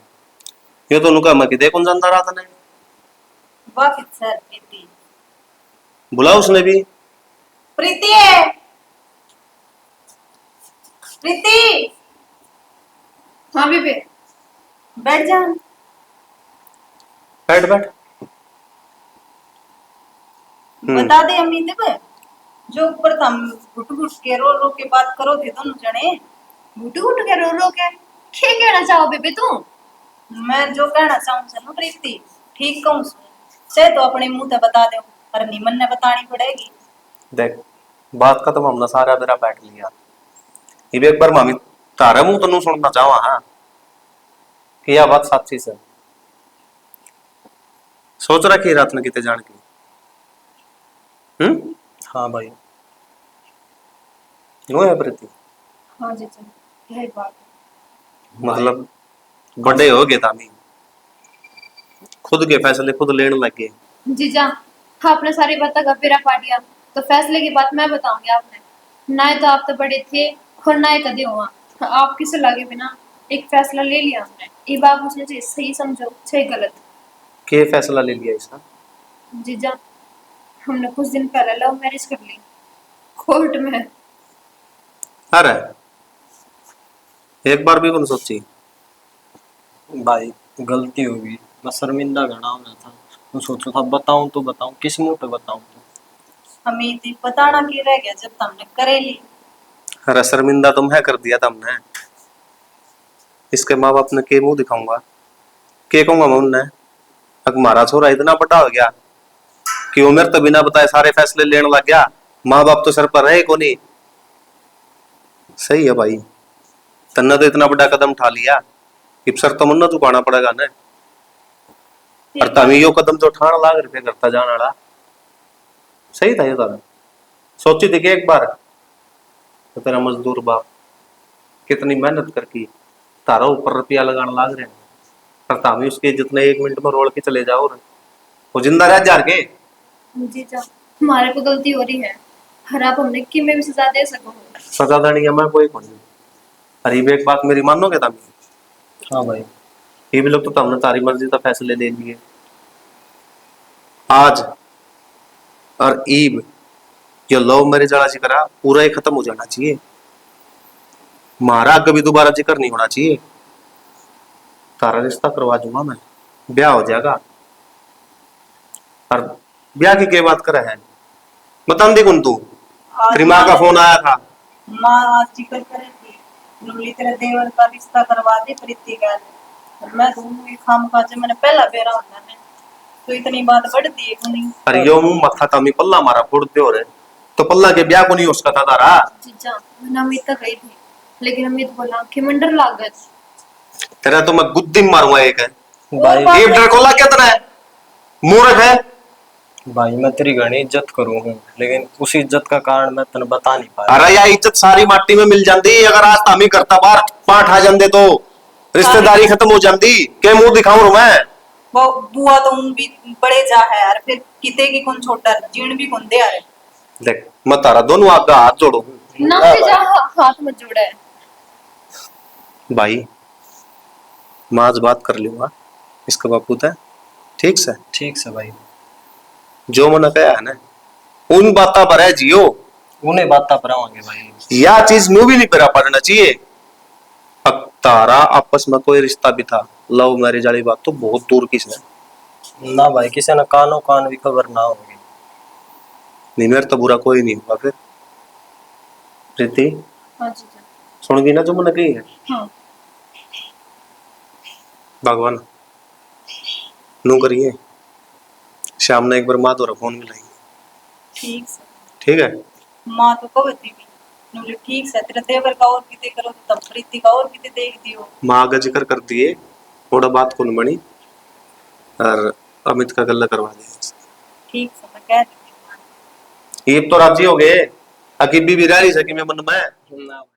ये तो नुका मैं किधे कौन जानता रात ने। वाह सर प्रीति। बुला उसने भी। प्रीति है। प्रीति हाँ बेबे। बैठ जा। बैठ बैठ। बता दे अम्मी ते जो प्रथम घुट घुट के रो रो के बात करो थे दोनों जने। घुट घुट के रो रो के क्या कहना चाहो बेबे तू। मैं जो कहना चाहूँ से ना प्रीति ठीक कहूँ से तो अपने मुंह ते बता दो पर निमन ने बतानी पड़ेगी। देख, बात का तो हमने सारा बेरा बैठ लिया। ये एक बार मामी तारा मुंह तनु सुनना चाहवा। हाँ कि यह बात सच्ची से सोच रखी रात में किते जान की। हाँ भाई। यूं है प्रीति? हाँ जीजा यही बात है। मतलब बड़े हो गए तामी, खुद के फैसले खुद लेने लग गए। जीजा हाँ आपने सारी बातें का फेरा पा दिया तो फैसले की बात मैं बताऊंगी आपने। ना ही तो आप तो बड़े थे और ना ही कदे हुआ। आपकी सलाह के बिना एक फैसला ले लिया हमने। ये बात मुझे चाहिए सही समझो चाहे गलत। के फैसला ले लिया इसका? जीजा हमने कुछ दिन पहले लव मैरिज कर ली कोर्ट में। अरे एक बार भी कौन सोची? भाई गलती होगी, मैं शर्मिंदा घना हो रहा था। मैं सोचू था बताऊं तो बताऊं किस मुंह पे बताऊं तो। हमें तो बताना की रह गया जब तुमने करेली। अरे शर्मिंदा तुम है कर दिया तुमने। इसके माँ बाप ने के मुंह दिखाऊंगा, के कहूंगा मैं उनने? अब हमारा छोरा इतना बड़ा हो गया कि वो मेरे तो बिना बताए सारे फैसले लेने लग गया। माँ बाप तो सर पर रहे को नहीं। सही है भाई, तन्ने तो इतना बड़ा कदम उठा लिया कि सर तो मुन्ना चुकाना पड़ेगा ना। और तभी यो कदम जो उठाने लाग रहे करता जाने वाला सही था। ये तारा सोची थी कि एक बार तो तेरा मजदूर बाप कितनी मेहनत करके तारा ऊपर रुपया लगाने लाग रहे हैं, पर तामी उसके जितने 1 मिनट में रोल के चले जाओ रे, वो जिंदा रह जार के। जीजा हमारे को गलती हो रही है और आप हमने कि मैं भी सजा दे सकूं। सजा देनी है मैं कोई नहीं। अरे ये एक बात मेरी मानोगे तामी? हाँ भाई। ये भी लोग तो तुमने तारी मर्जी का फैसले ले लिए। आज और ईब ये लव मैरिज वाला जिक्र पूरा ही खत्म हो जाना चाहिए। मारा कभी दोबारा जिक्र नहीं होना चाहिए। तारा रिश्ता करवा दूंगा मैं, ब्याह हो जाएगा। और ब्याह की क्या बात करे है? बता दे कौन तू? तेरी माँ का फोन आया था। माँ आज जिक्र करे थी नूली तेरे देवर का रिश्ता करवा दे प्रीति का। मैं दोनों की खाम काजे मैंने पहला बेरा होता है तो इतनी बात बढ़ती है नहीं। अरे यो मुंह मत्था तमी पल्ला मारा फोड़ते हो रे, तो पल्ला के ब्याह को नहीं हो उसका था तारा। जीजा मैंने अमित तक गई थी लेकिन अमित बोला कि मंडर लाग गए। तेरा तो मैं गुद्दी मारूंगा एक है। भाई ये डर को लग कितना है? मूर्ख है। भाई मैं तेरी घनी इज्जत करूँ हूँ लेकिन उस इज्जत का कारण मैं तेने बता नहीं पाया। अरे यार इज्जत सारी माटी में मिल जाती अगर आज तामी करता बार पाठ आ जाते तो रिश्तेदारी खत्म हो जाती। के मुंह दिखाऊं मैं? वो बुआ तो उन भी बड़े जा है यार फिर किते की कौन छोटा जीण भी कौन दे यार। देख मैं तारा दोनों आपका हाथ जोड़ू ना जीजा हाथ मत जोड़ा है। भाई। मैं आज बात कर लूंगा इसका बापू था ठीक से। ठीक से भाई। जो मैंने कहा है ना उन बातों पर है जियो। उन्हें बात पर आवांगे भाई। यह चीज न्यू भी नहीं पेरा पड़ना चाहिए। अब तारा आपस में कोई रिश्ता भी था लव मैरिज वाली बात तो बहुत दूर की है ना भाई किसी ने कानो कान भी खबर ना होगी। नहीं मेरे तो बुरा कोई नहीं होगा फिर। प्रीति हाँ जीजा। सुन गई ना जो मैंने कही है? हाँ भगवान नू करिए, शाम ने एक बार माँ तो फोन मिलाएंगे। ठीक से ठीक है। माँ तो कहती भी बोले ठीक से तेरा देवर का और किते करो तो तब प्रीति का और किते देख दियो। माँ का जिक्र कर दिए, थोड़ा बात कौन बनी और अमित का गल्ला करवा दिया। ठीक से मैं कह देती हूँ। ये तो राजी हो गए, अकीबी भी रही सकी मैं मन में।